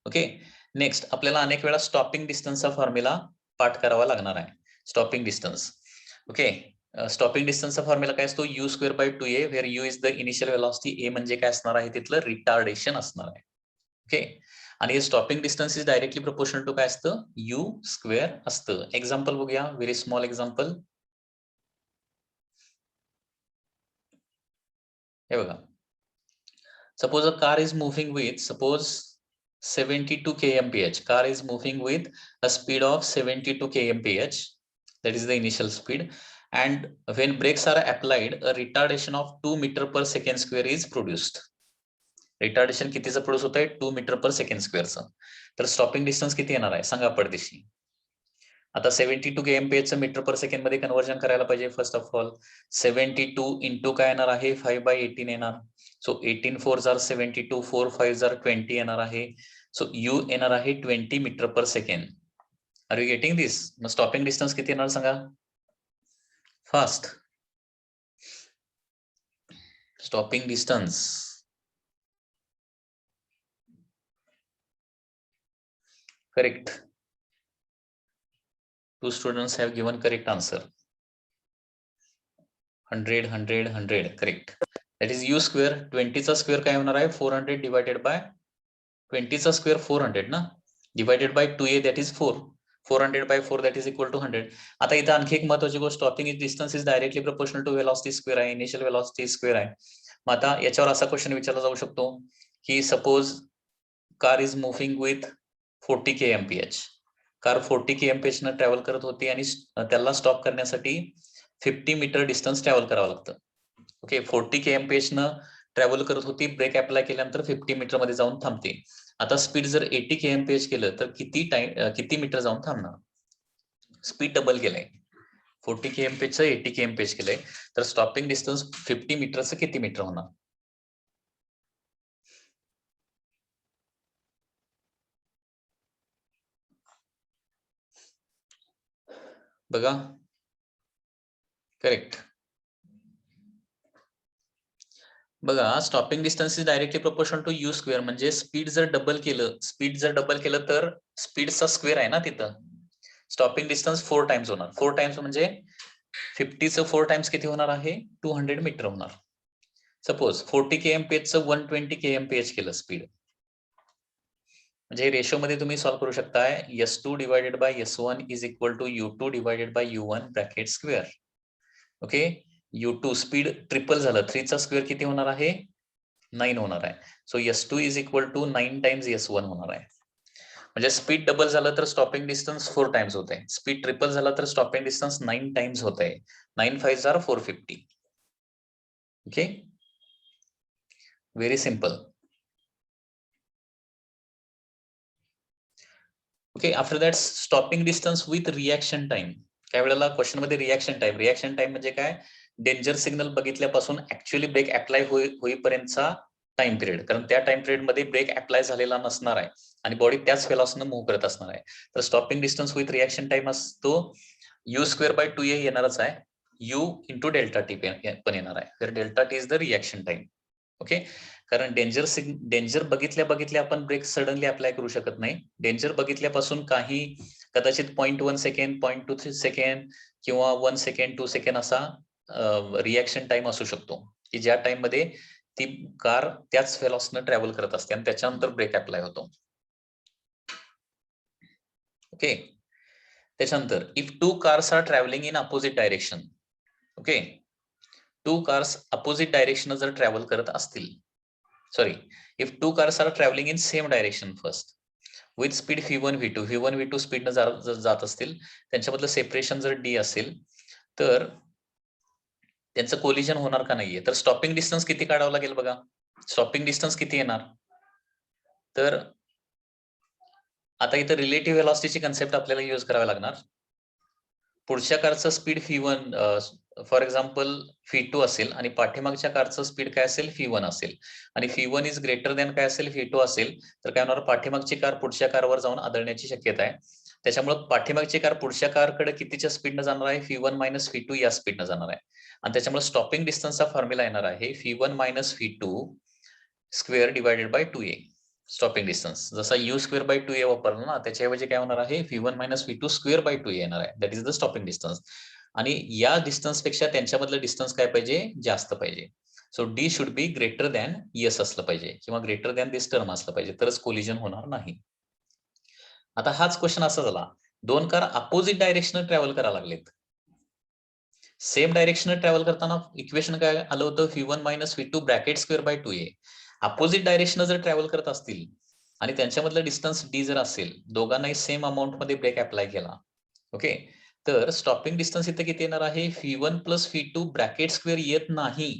ओके, नेक्स्ट आपल्याला अनेक वेळा स्टॉपिंग डिस्टन्सचा फॉर्म्युला पाठ करावा लागणार आहे. Stopping distance. ओके, स्टॉपिंग डिस्टन्सचा फॉर्म्युला काय असतो, u²/2a where u is the initial velocity, a म्हणजे काय असणार आहे, तिथलं रिटार्डेशन असणार आहे. ओके, आणि हे stopping distance is directly proportional to काय असतं, u² असतं. एक्झाम्पल बघूया, व्हेरी स्मॉल एक्झाम्पल. हे बघा, suppose a car is moving with suppose 72 kmph. Car is moving with a speed of 72 kmph. That is the initial speed. And when brakes are applied, a retardation of 2 meter per second square is produced. Retardation कितीचं प्रोड्यूस होत आहे, 2 मीटर पर सेकंड स्क्वेअरचं. तर स्टॉपिंग डिस्टन्स किती येणार आहे सांगा पडदेशी. आता 72 kmph मीटर पर सेकंड मध्ये कन्व्हर्जन करायला पाहिजे. फर्स्ट ऑफ ऑल 72 इंटू काय येणार आहे, 5/18 येणार. सो 18 4 जार 72, 4 5 जार 20 येणार आहे. सो यू येणार आहे 20 metre per second. Are you getting this? मग स्टॉपिंग डिस्टन्स किती येणार सांगा fast. Stopping distance correct. 2 students have given correct answer. 100 100 100 correct. That is u square. 20 चा स्क्वेअर काय होणार आहे, 400 डिवायडेड बाय 20 चा स्क्वेअर 400 ना, divided by 2a that is 4. 400/4 that is equal to 100. आता इथे आणखी एक महत्वाची गोष्ट, stopping distance is directly proportional to velocity square आहे, इनिशियल वेलॉसिटी स्क्वेअर आहे. मग आता याच्यावर असा क्वेश्चन विचारला जाऊ शकतो की suppose car is moving with 40 kmph. Car 40 kmph न ट्रॅव्हल करत होती आणि त्याला स्टॉप करण्यासाठी 50 मीटर डिस्टन्स ट्रॅव्हल करावं लागतं. ओके, 40 kmph न ट्रॅव्हल करत होती, ब्रेक अप्लाय केल्यानंतर 50 मीटर मध्ये जाऊन थांबते. आता स्पीड जर 80 kmph केलं तर किती मीटर जाऊन थांबणार? स्पीड डबल केलंय, 40 kmph चं 80 kmph केलंय, तर स्टॉपिंग डिस्टन्स 50 मीटरचं किती मीटर होणार? बघा, करेक्ट. बघा, stopping distance is directly proportional to you square. म्हणजे स्पीड जर डबल केलं तर स्पीडचा स्क्वेअर आहे ना तिथं, स्टॉपिंग डिस्टन्स 4 टाइम्स होणार. 4 टाइम्स म्हणजे 50चं 4 टाइम्स किती होणार आहे, 200 मीटर होणार. सपोज 40 kmph चं 120 kmph केलं स्पीड, म्हणजे रेशो मध्ये तुम्ही सॉल्व्ह करू शकताय. S2 divided by S1 is equal to U2 divided by U1 bracket square. Okay, U2 speed triple झालं, 3 चा स्क्वेअर किती होणार आहे, 9 होणार आहे. So S2 is equal to 9 times S1 होणार आहे. म्हणजे स्पीड डबल झालं तर स्टॉपिंग डिस्टन्स 4 टाइम्स होत आहे. स्पीड ट्रिपल झालं तर स्टॉपिंग डिस्टन्स 9 टाइम्स होत आहे. 9 5 जार 450. Okay, very simple. Okay, after that stopping distance with reaction time. काही वेळेला क्वेश्चन मध्ये रिॲक्शन टाइम म्हणजे काय, डेंजर सिग्नल बघितल्यापासून ऍक्च्युअली ब्रेक अप्लाय होईपर्यंतचा टाइम पिरियड. कारण त्या टाइम पिरियड मध्ये ब्रेक अप्लाय झालेला नसणार आहे आणि बॉडी त्याच वेलॉसिटीने मूव्ह करत असणार आहे. तर stopping distance with reaction time असतो u²/2a येणारच आहे, u इंटू डेल्टा टी पण येणार आहे. तर delta T is the reaction time. Okay, कारण डेंजर बघितल्या आपण ब्रेक सडनली अप्लाय करू शकत नाही. डेंजर बघितल्यापासून काही कदाचित 0.1 सेकंड 0.23 सेकंड किंवा 1 सेकंड 2 सेकंड असा रिॲक्शन टाइम असू शकतो की ज्या टाइम मध्ये ती कार त्याच वेलॉसिटीने ट्रॅव्हल करत असते आणि त्याच्यानंतर ब्रेक अप्लाय होतो. ओके, त्याच्यानंतर if 2 cars are travelling in opposite direction. Okay, 2 cars opposite direction जर ट्रॅव्हल करत असतील, sorry, if 2 cars are travelling in same direction first with speed v1 v2 स्पीडनं जात असतील, त्यांच्यामधलं सेपरेशन जर d असेल तर त्यांचं कोलिजन होणार का नाहीये. तर स्टॉपिंग डिस्टन्स किती काढावं लागेल बघा. स्टॉपिंग डिस्टन्स किती येणार. तर आता इथं रिलेटिव्ह व्हेलॉसिटीची कन्सेप्ट आपल्याला यूज करावी लागणार. पुढच्या कारचं speed V1 for example V2 असेल आणि पाठीमागच्या कारचं स्पीड काय असेल V1 असेल आणि V1 इज ग्रेटर दॅन काय असेल V2 असेल, तर काय होणार, पाठीमागची कार पुढच्या कारवर जाऊन आदळण्याची शक्यता आहे. त्याच्यामुळे पाठीमागची कार पुढच्या कारकडे कितीच्या स्पीडनं जाणार आहे, V1 मायनस V2 या स्पीडनं जाणार आहे. आणि त्याच्यामुळे स्टॉपिंग डिस्टन्सचा फॉर्म्युला येणार आहे V1 minus V2 square divided by 2a. Stopping distance जसा u स्क्वेअर बाय 2a वापरला ना, त्याच्याऐवजी काय होणार आहे V1 minus V2 square by 2a येणार आहे. That is the stopping distance. आणि या डिस्टन्स पेक्षा त्यांच्यामधलं डिस्टन्स काय पाहिजे, जास्त पाहिजे. So D should be greater than S असलं पाहिजे किंवा ग्रेटर दॅन दिस टर्म असलं पाहिजे, तरच कोलिजन होणार नाही. आता हाच क्वेश्चन असा झाला, दोन कार अपोजिट डायरेक्शन ट्रॅव्हल करायला लागलेत. सेम डायरेक्शन ट्रॅव्हल करताना इक्वेशन काय आलं होतं, V1 minus V2 bracket square by 2a. Opposite direction जर ट्रॅव्हल करत असतील आणि त्यांच्यामधलं डिस्टन्स डी जर असेल, दोघांनाही सेम अमाऊंट मध्ये ब्रेक अप्लाय केला, ओके, तर स्टॉपिंग डिस्टन्स इथे किती येणार आहे, V1 plus V2 bracket square येत नाही,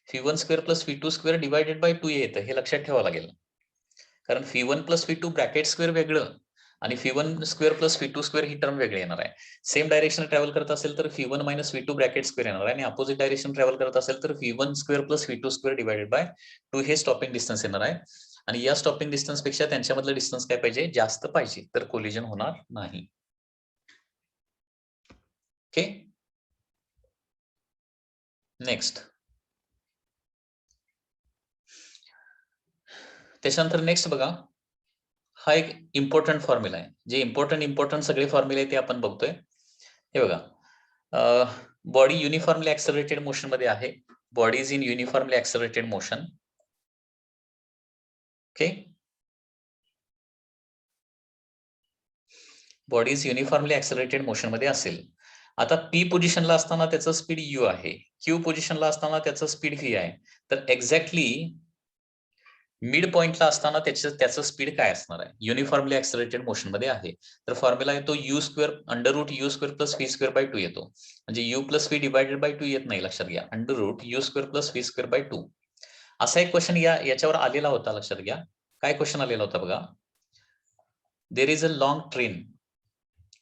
V1 square plus V2 square divided by 2a येतं. हे लक्षात ठेवावं लागेल, कारण V1 plus V2 bracket square वेगळं आणि V1 square plus V2 square ही टर्म वेगळी येणार आहे. सेम डायरेक्शन ट्रॅव्हल करत असेल तर V1 minus V2 bracket square येणार आहे आणि अपोजिट डायरेक्शन ट्रॅव्हल करत असेल तर V1 square plus V2 square divided by 2 हे स्टॉपिंग डिस्टन्स येणार आहे. आणि या स्टॉपिंग डिस्टन्स पेक्षा त्यांच्यामधलं डिस्टन्स काय पाहिजे, जास्त पाहिजे, तर कोलिजन होणार नाही. Okay, next. त्याच्यानंतर नेक्स्ट बघा, हा एक इम्पॉर्टंट फॉर्म्युला आहे. जे इम्पॉर्टंट सगळे फॉर्म्युले ते आपण बघतोय. हे बघा, बॉडी युनिफॉर्मली ऍक्सलरेटेड मोशन मध्ये आहे. Body is in uniformly accelerated motion. Okay, body is uniformly accelerated motion मध्ये असेल. आता P पोझिशनला असताना त्याचं स्पीड U आहे, Q पोझिशनला असताना त्याचं स्पीड V आहे. तर एक्झॅक्टली मिड पॉइंटला असताना त्याचं स्पीड काय असणार आहे, युनिफॉर्मली ऍक्सलरेटेड मोशन मध्ये आहे. तर फॉर्म्युला येतो U square under root U square plus V square by 2 येतो. म्हणजे U plus V divided by 2 येत नाही, लक्षात घ्या. Under root U square plus V square by 2 असा एक क्वेश्चन याच्यावर आलेला होता, लक्षात घ्या. काय क्वेश्चन आलेला होता बघा, देर is a long train,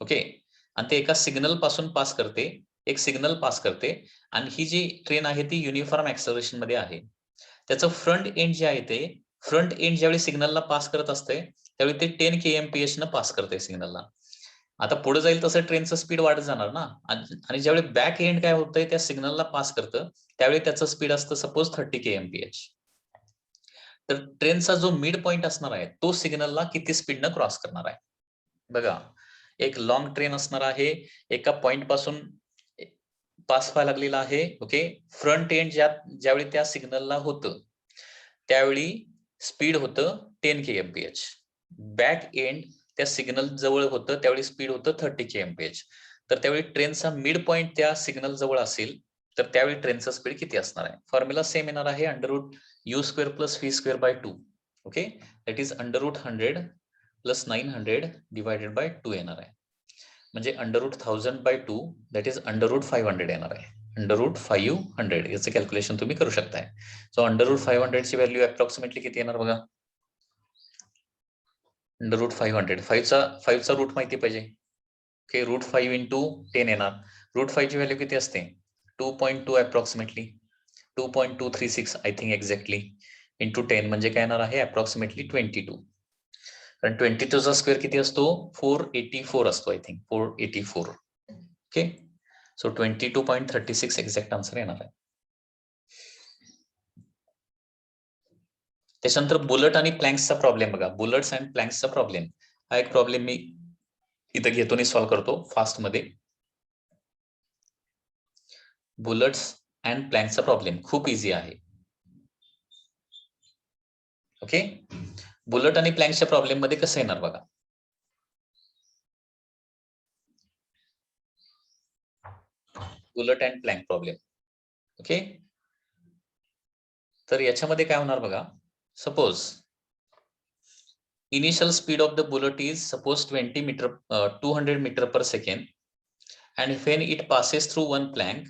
okay, आणि ते एका सिग्नल पासून पास करते, एक सिग्नल पास करते आणि ही जी ट्रेन आहे ती युनिफॉर्म ऍक्सलरेशन मध्ये आहे. त्याचं फ्रंट एंड जे आहे ते फ्रंट एंड ज्यावेळी सिग्नलला पास करत असते त्यावेळी ते 10 kmph न पास करते सिग्नलला. आता पुढे जाईल तसं ट्रेनचं स्पीड वाढत जाणार ना, आणि ज्यावेळी बॅक एंड काय होतंय त्या सिग्नलला पास करतं त्यावेळी त्याचं स्पीड असतं सपोज 30 kmph. तर ट्रेनचा जो मिड पॉइंट असणार आहे तो सिग्नलला किती स्पीडनं क्रॉस करणार आहे बघा. एक लॉंग ट्रेन असणार आहे, एका पॉइंट पासून पास व्हायला लागलेला आहे, ओके. फ्रंट एंड ज्यावेळी त्या सिग्नलला होतं त्यावेळी स्पीड होतं 10 kmph. बॅक एंड त्या सिग्नल जवळ होतं त्यावेळी स्पीड होतं 30 kmph. तर त्यावेळी ट्रेनचा मिड पॉइंट त्या सिग्नल जवळ असेल तर त्यावेळी ट्रेनचा स्पीड किती असणार आहे. फॉर्म्युला सेम येणार आहे, under root U square plus V square by 2, okay. That is under root 100 plus 900 divided by 2 येणार आहे. म्हणजे under root 1000 by 2 that is under root 500 येणार आहे. अंडर रूट 500 याचं कॅल्क्युलेशन तुम्ही करू शकताय. सो अंडर रूट 500 ची व्हॅल्यू अप्रॉक्सिमेटली किती येणार बघा. अंडर रूट 500, 5 चा रूट माहिती पाहिजे, ओके. रूट 5 इंटू 10 येणार. रूट 5 ची व्हॅल्यू किती असते, 2.2 approximately, 2.236 I think exactly, into 10 म्हणजे काय येणार आहे अप्रॉक्सिमेटली 22. कारण 22 चा स्क्वेअर किती असतो, 484 असतो, I think 484, okay. So 22.36 exact answer येणार आहे. त्याच्यानंतर बुलेट आणि प्लँक्सचा प्रॉब्लेम बघा. बुलेट्स अँड प्लँक्सचा प्रॉब्लेम हा एक प्रॉब्लेम मी इथं घेतो आणि सॉल्व्ह करतो फास्ट मध्ये. बुलेट्स अँड प्लँक्सचा प्रॉब्लेम खूप इझी आहे, ओके. बुलेट आणि प्लँक्सच्या प्रॉब्लेम मध्ये कसं येणार बघा. Bullet and plank problem, okay. तर याच्यामध्ये काय होणार बघा. Suppose initial speed of the bullet is suppose 200 meter per second, and when it passes through one plank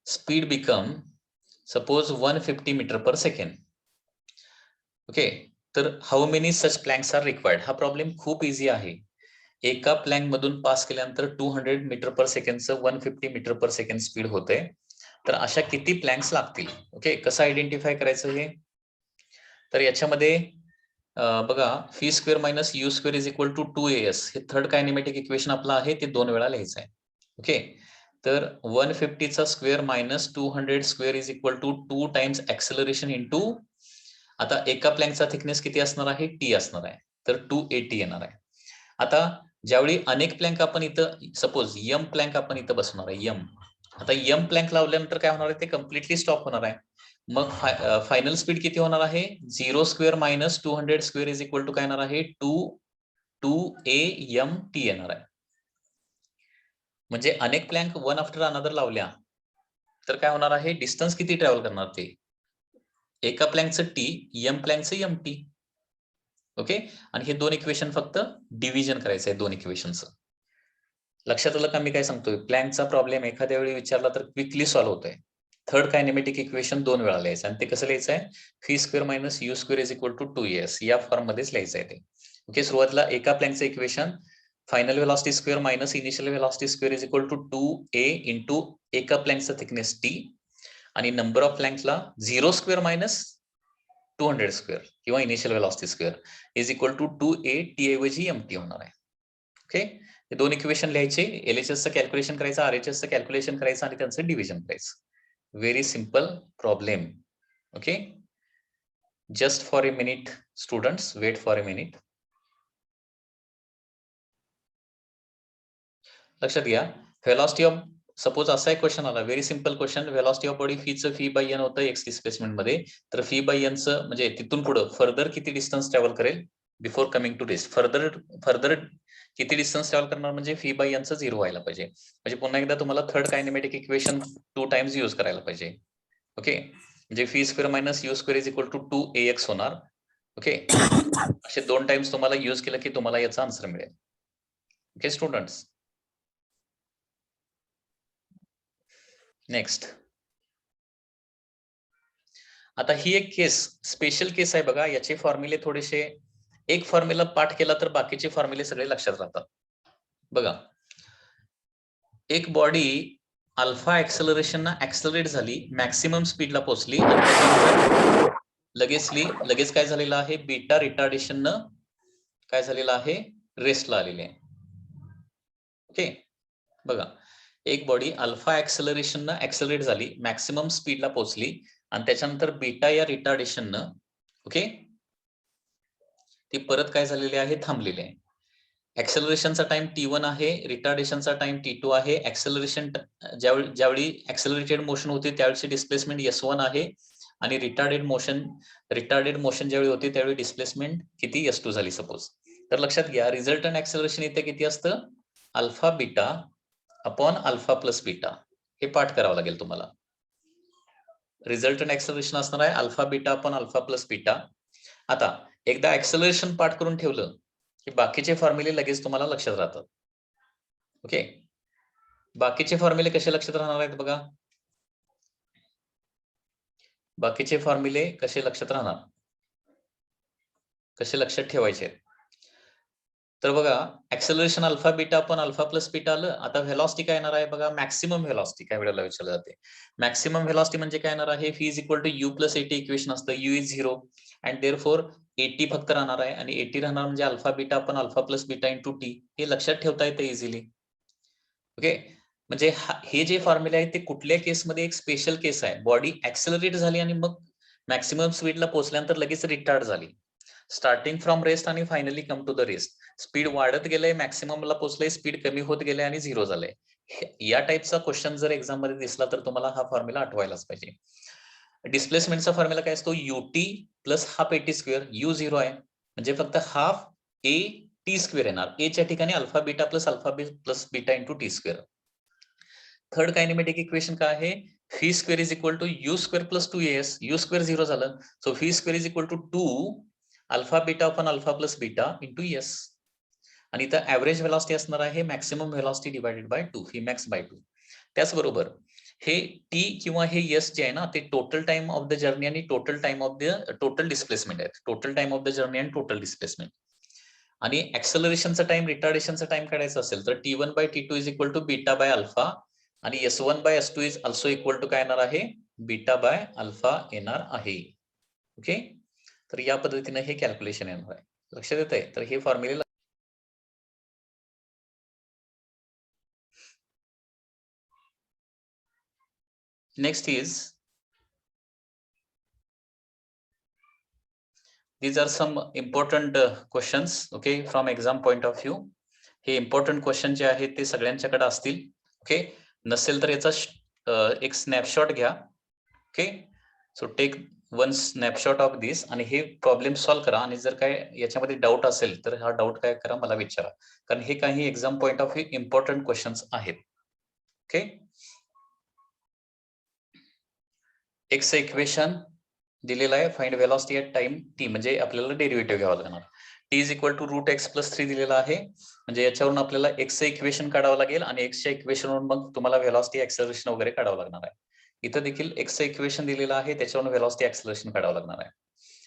speed become suppose 150 meter per second. Okay, तर how many such planks are required. हा प्रॉब्लेम खूप इझी आहे. एका प्लँक मधून पास केल्यानंतर 200 मीटर पर सेकंडचं 150 मीटर पर सेकंड स्पीड होते. तर अशा किती प्लँक्स लागतील? ओके, कसं आयडेंटिफाय करायचं हे? तर याच्यामध्ये बघा, fee square minus U square is equal to 2as हे थर्ड कायनेमॅटिक इक्वेशन आपलं आहे, ते 2 वेळा लिहायचं आहे. ओके, तर 150 चा square minus 200 square is equal to 2 times acceleration into, आता एका प्लँकचा थिकनेस किती असणार आहे? टी असणार आहे, तर 280 येणार आहे. आता ज्यावेळी अनेक प्लँक आपण इथं सपोज यम प्लँक आपण इथं बसणार आहे, यम. आता यम प्लँक लावल्यानंतर काय होणार आहे? ते कम्प्लिटली स्टॉप होणार आहे. मग फायनल स्पीड किती होणार आहे? 0 square minus 200 square is equal to काय येणार आहे? 2AMT येणार आहे. म्हणजे अनेक प्लँक वन आफ्टर अनदर लावल्या तर काय होणार आहे? डिस्टन्स किती ट्रॅव्हल करणार ते? एका प्लँकचं टी, यम प्लँकचं MT. ओके, आणि हे दोन इक्वेशन फक्त डिव्हिजन करायचं आहे दोन इक्वेशनचं. लक्षात आलं का मी काय सांगतोय? प्लँकचा प्रॉब्लेम एखाद्या वेळी विचारला तर क्विकली सॉल्व्ह होतोय. थर्ड कायनेमॅटिक इक्वेशन 2 वेळा लिहायचं आणि ते कसं लिहायचं आहे? V square minus U square is equal to 2as या फॉर्म मध्येच लिहायचं आहे ते. ओके, सुरुवातीला एका प्लँकचं equation final velocity square minus initial velocity square is equal to 2a into एका प्लँकचं थिकनेस t आणि नंबर ऑफ प्लँक्सला 0 स्क्वेअर मायनस 200 स्क्वेअर किंवा initial velocity square is equal to 2AT ऐवजी MT होणार आहे. ओके, हे दोन इक्वेशन लिहायचे, LHSचं कॅल्क्युलेशन करायचं, RHSचं कॅल्क्युलेशन करायचं आणि त्यांचं डिव्हिजन करायचं. Very simple problem. Okay, just for a minute students, wait for a minute. लक्षात घ्या, व्हेलॉसिटी ऑफ, सपोज असा एक क्वेश्चन आला, very simple question, velocity of body फीचं फी बाय एन होतं एक्स डिस्प्लेसमेंट मध्ये, तर फी बाय एनचं म्हणजे तिथून पुढे फर्दर किती डिस्टन्स ट्रॅव्हल करेल before coming to this, further किती डिस्टन्स ट्रॅव्हल करणार म्हणजे फी बाय एनचं 0 व्हायला पाहिजे. म्हणजे पुन्हा एकदा तुम्हाला third kinematic equation 2 times use करायला पाहिजे. ओके, म्हणजे fee square minus U square is equal to 2AX होणार. ओके, असे 2 टाइम्स तुम्हाला यूज केलं की तुम्हाला याचा आन्सर मिळेल. Okay students, next. आता ही एक केस, स्पेशल केस आहे बघा. याचे फॉर्म्युले थोडेसे, एक फॉर्म्युला पाठ केला तर बाकीचे फॉर्म्युले सगळे लक्षात राहतात. बघा, एक बॉडी अल्फा ऍक्सेलरेशन ऍक्सेलरेट झाली, मॅक्सिमम स्पीडला पोहोचली आणि त्याच्यानंतर लगेच काय झालेलं आहे? बीटा रिटार्डेशन काय झालेलं आहे? रेस्टला आलेले आहे. ओके, बघा, एक बॉडी अल्फा ऍक्सेलरेशन ऍक्सेलरेट झाली, मॅक्सिमम स्पीडला पोहोचली आणि त्याच्यानंतर बीटा या रिटार्डेशन ओके ती परत काय झालेली आहे? थांबलेली आहे. ऍक्सेलरेशनचा टाइम T1 आहे, रिटार्डेशनचा टाइम T2 आहे. ऍक्सेलरेशन ज्यावेळी ऍक्सेलरेटेड मोशन होते त्यावेळी डिस्प्लेसमेंट S1 आहे आणि रिटार्डेड मोशन ज्यावेळी होते त्यावेळी डिस्प्लेसमेंट किती? S2 झाली सपोज. तर लक्षात घ्या, रिझल्टंट ऍक्सेलरेशन इथे किती असतं? Alpha beta upon alpha plus beta. हे पाठ करावं लागेल तुम्हाला. रिझल्टंट ऍक्सेलरेशन असणार आहे alpha beta upon alpha plus beta. आता एकदा ऍक्सेलरेशन पाठ करून ठेवलं की बाकीचे फॉर्म्युले लगेच तुम्हाला लक्षात राहतात. ओके, बाकीचे फॉर्म्युले कसे लक्षात राहणार आहेत बघा? बाकीचे फॉर्म्युले कसे लक्षात राहणार, कसे लक्षात ठेवायचे? तर बघा, acceleration alpha beta upon alpha plus beta आलं. आता व्हेलॉसिटी काय येणार आहे बघा? मॅक्सिमम व्हेलॉसिटी काय वेळेला विचारलं जाते. मॅक्सिमम व्हेलॉसिटी म्हणजे काय येणार आहे? V is equal to U plus A T equation असतं. यू इज 0 अँड देअरफॉर 80 फक्त राहणार आहे आणि 80 राहणार म्हणजे alpha beta upon alpha plus beta into T. हे लक्षात ठेवता येते इझिली. ओके, म्हणजे हे जे फॉर्म्युले आहेत ते कुठल्या केसमध्ये एक स्पेशल केस आहे. बॉडी ऍक्सेलरेट झाली आणि मग मॅक्सिमम स्पीडला पोहोचल्यानंतर लगेच रिटार्ड झाली. स्टार्टिंग फ्रॉम रेस्ट आणि finally come to the rest. Speed वाढत गेलंय, मॅक्सिममला पोहोचलंय, स्पीड कमी होत गेलंय आणि 0 झालंय. या टाइपचा क्वेश्चन जर एक्झाम मध्ये दिसला तर तुम्हाला हा फॉर्म्युला आठवायलाच पाहिजे. डिस्प्लेसमेंटचा फॉर्म्युला काय असतो? UT plus half AT square. U 0 आहे म्हणजे फक्त हाफ AT स्क्वेअर येणार. A च्या ठिकाणी alpha beta plus beta into T square. Third kinematic equation काय आहे? V square is equal to you square plus 2as. U square 0 झालं, so V square is equal to 2 alpha beta upon alpha plus beta into S. आणि इथं ऍव्हरेज व्हेलॉसिटी असणार आहे maximum velocity divided bye 2, fee max bye 2. त्याचबरोबर हे टी किंवा हे यस जे आहे ना ते total time of the journey आणि टोटल डिस्प्लेसमेंट आहे. Total time of the journey आणि टोटल डिस्प्लेसमेंट. आणि ऍक्सेलरेशनचा टाइम, रिटार्डेशनचा टाइम काढायचा असेल तर T1 by T2 is equal to beta by alpha आणि S1 by S2 is also equal to काय येणार आहे, बीटा बाय अल्फा येणार आहे. ओके, तर या पद्धतीने हे कॅल्क्युलेशन येणार आहे. लक्षात येत आहे? तर हे formula next is these are some important questions, okay, from exam point of view. हे इम्पॉर्टंट क्वेश्चन जे आहेत ते सगळ्यांच्याकडे असतील. ओके, नसेल तर याचा एक स्नॅपशॉट घ्या. Okay, so take one snapshot of this आणि हे प्रॉब्लेम सॉल्व्ह करा. आणि जर काय याच्यामध्ये डाऊट असेल तर हा डाऊट काय करा, मला विचारा, कारण हे काही exam point of view important questions आहेत. ओके, एक्स इक्वेशन दिलेला आहे, find velocity at time T, म्हणजे आपल्याला डेरिव्हेटिव्ह घ्यावं लागणार. T is equal to root X plus 3 दिलेला आहे, म्हणजे याच्यावरून आपल्याला एक्सचं इक्वेशन काढावं लागेल आणि एक्सच्या इक्वेशनवरून मग तुम्हाला वेलॉसिटी ऍक्सेलरेशन वगैरे काढावं लागणार आहे. इथं देखील एक्सचं इक्वेशन दिलेलं आहे, त्याच्यावरून वेलॉसिटी ऍक्सेलरेशन काढावं लागणार आहे.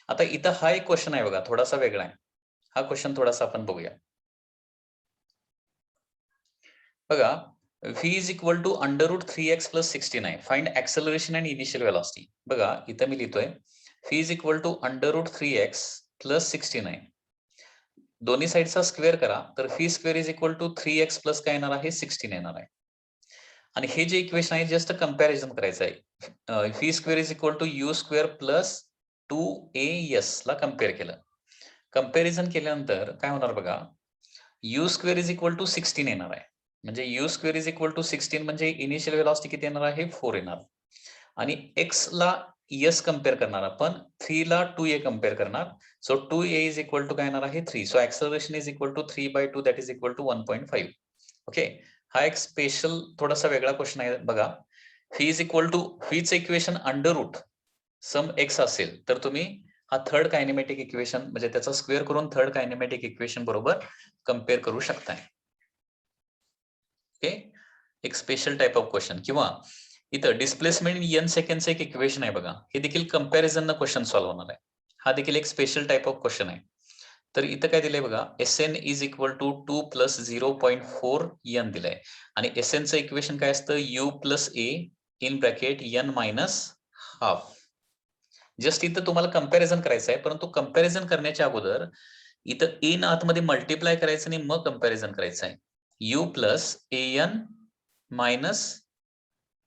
आता इथं हा एक क्वेश्चन आहे बघा, थोडासा वेगळा आहे. हा क्वेश्चन थोडासा आपण बघूया. बघा, v is equal to under root 3x plus 69, find acceleration and initial velocity. बघा इथं मी लिहितोय v is equal to under root 3x plus 69. दोन्ही साईडचा स्क्वेअर करा तर v square is equal to 3x plus काय येणार आहे, 16 येणार आहे. आणि हे जे इक्वेशन आहे जस्ट कम्पॅरिझन करायचं आहे. v square is equal to u square plus 2as ला कम्पेअर केलं. कम्पॅरिझन केल्यानंतर काय होणार बघा, u square is equal to 16 येणार आहे. म्हणजे u square is equal to 16 म्हणजे इनिशियल वेलॉसिटी किती येणार आहे, 4 येणार. आणि x ला s कम्पेअर करणार आपण, 3 ला 2a कम्पेअर करणार. So 2a is equal to काय येणार आहे, 3. So acceleration is equal to 3/2 that is equal to 1.5. Okay, हा एक स्पेशल थोडासा वेगळा क्वेश्चन आहे बघा. v इज इक्वल टू च equation under root some x असेल तर तुम्ही हा थर्ड कायनेमॅटिक इक्वेशन म्हणजे त्याचा स्क्वेअर करून थर्ड कायनेमॅटिक इक्वेशन बरोबर कम्पेअर करू शकताय. ओके, एक स्पेशल टाइप ऑफ क्वेश्चन. किंवा इथं डिस्प्लेसमेंट n सेकंडचं एक इक्वेशन आहे बघा, हे देखील कम्पॅरिझन न क्वेश्चन सॉल्व्ह होणार आहे. हा देखील एक स्पेशल टाइप ऑफ क्वेश्चन आहे. तर इथं काय दिलंय बघा, Sn is equal to 2 plus 0.4 n दिलंय. आणि Sn चं इक्वेशन काय असतं, u plus a in bracket n minus half. Just इथं तुम्हाला कम्पॅरिझन करायचं आहे, परंतु कम्पॅरिझन करण्याच्या अगोदर इथं a न आतमध्ये मल्टिप्लाय करायचं आणि मग कम्पॅरिझन करायचं आहे. u plus an minus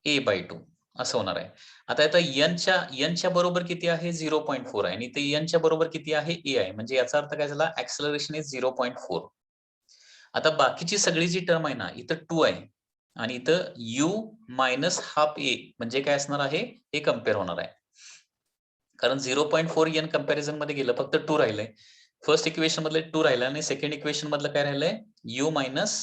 a/2 असं होणार आहे. आता n च्या बरोबर किती आहे, 0.4 आहे आणि इथे n च्या बरोबर किती आहे, a आहे. म्हणजे याचा अर्थ काय झाला, ऍक्सेलरेशन इज 0.4. आता बाकीची सगळी जी टर्म आहे ना, इथं 2 आहे आणि इथं u मायनस हाफ a म्हणजे काय असणार आहे, हे कम्पेअर होणार आहे. कारण 0.4 n कम्पॅरिझन मध्ये गेलं, फक्त 2 राहिलंय. फर्स्ट इक्वेशन मधले 2 राहिलं आणि सेकंड इक्वेशन मधलं काय राहिलंय, u मायनस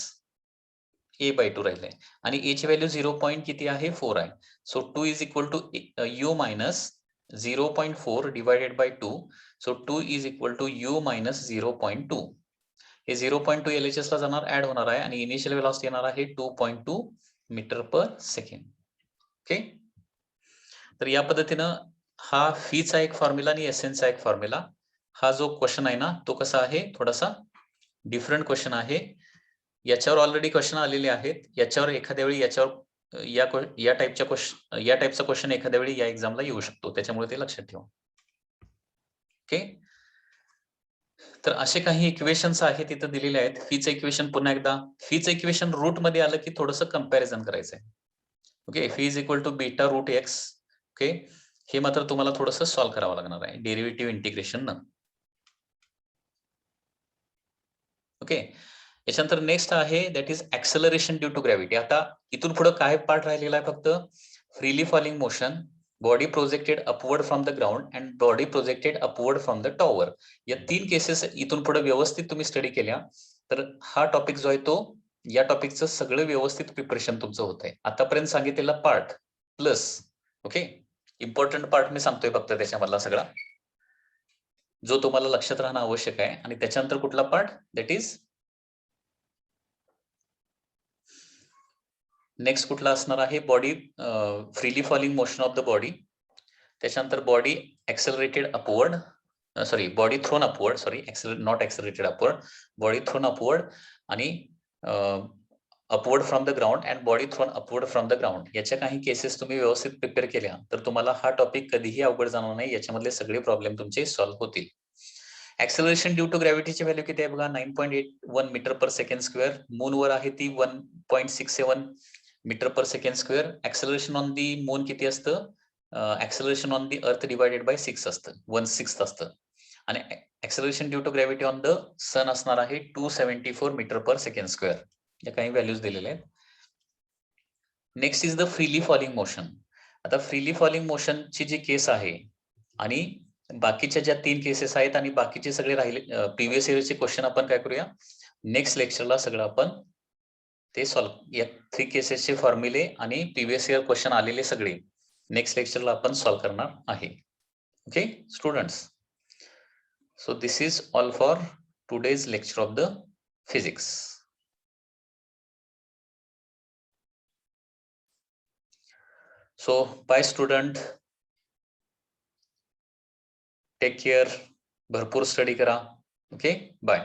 a/2 राहिलंय. आणि a ची व्हॅल्यू 0. किती आहे, 4 आहे. So 2 is equal to u minus 0.4 divided by 2. So 2 is equal to u minus 0.2. हे 0.2 LHS ला जाणार, ऍड होणार आहे आणि इनिशियल वेलॉसिटी येणार आहे 2.2 मीटर पर सेकंड. ओके, तर या पद्धतीनं हा फीचा एक फॉर्म्युला आणि एसएनचा एक फॉर्म्युला. हा जो क्वेश्चन आहे ना तो कसा आहे, थोडासा डिफरंट क्वेश्चन आहे. याच्यावर ऑलरेडी क्वेश्चन आलेले आहेत. याच्यावर एखाद्या वेळी याच्यावर या टाईपचा क्वेश्चन एखाद्या वेळी या एक्झामला येऊ शकतो, त्याच्यामुळे ते लक्षात ठेवा. ओके, तर असे काही इक्वेशन्स आहेत तिथे दिलेले आहेत. फीचं इक्वेशन पुन्हा एकदा, फीचं इक्वेशन रूट मध्ये आलं की थोडंसं कम्पॅरिझन करायचं आहे. Okay, V is equal to beta root X. Okay, हे मात्र तुम्हाला थोडंसं सॉल्व्ह करावं लागणार आहे डेरिव्हेटिव्ह इंटिग्रेशन न. ओके, याच्यानंतर नेक्स्ट आहे that is acceleration due to gravity. आता इथून पुढे काय पार्ट राहिलेला आहे, फक्त freely falling motion, body projected upward from the ground and body projected upward from the tower. या 3 केसेस इथून पुढे व्यवस्थित तुम्ही स्टडी केल्या तर हा टॉपिक जो आहे तो, या टॉपिकचं सगळं व्यवस्थित प्रिपरेशन तुमचं होत आहे. आतापर्यंत सांगितलेला part plus, okay, important part मी सांगतोय फक्त त्याच्यामधला सगळा, जो तुम्हाला लक्षात राहणं आवश्यक आहे. आणि त्याच्यानंतर कुठला पार्ट, दॅट इज नेक्स्ट कुठला असणार आहे body freely falling motion of the body, त्याच्यानंतर body accelerated upward, sorry body thrown upward, sorry not accelerated upward, body thrown upward आणि upward from the ground and body thrown upward from the ground. याच्या काही केसेस तुम्ही व्यवस्थित प्रिपेअर केल्या तर तुम्हाला हा टॉपिक कधीही अवघड जाणार नाही, याच्यामधले सगळे प्रॉब्लेम तुमचे सॉल्व्ह होतील. ऍक्सेलरेशन ड्यू टू ग्रॅव्हिटीची व्हॅल्यू किती आहे बघा, 9.81 metre per second square. Moon वर आहे ती 1.67 metre per second square. Acceleration on the moon किती असतं, ऍक्सेलरेशन ऑन दी अर्थ डिवायडेड बाय 6 असतं, 1/6 असतं. आणि acceleration due to gravity on the sun असणार आहे 274 मीटर पर सेकंड स्क्वेअर. या काही व्हॅल्यूज दिलेल्या आहेत. Next is the freely falling motion. आता फ्रीली फॉलिंग मोशनची जी केस आहे आणि बाकीच्या ज्या 3 केसेस आहेत आणि बाकीचे सगळे राहिले प्रिव्हियस इयरचे क्वेश्चन आपण काय करूया, नेक्स्ट लेक्चरला सगळं आपण ते सॉल्व्ह, या 3 केसेसचे फॉर्म्युले आणि प्रिव्हियस इयर क्वेश्चन आलेले सगळे नेक्स्ट लेक्चरला आपण सॉल्व्ह करणार आहे. Okay students, so this is all for today's lecture of the physics. So bye student, take care, भरपूर स्टडी करा. Okay bye.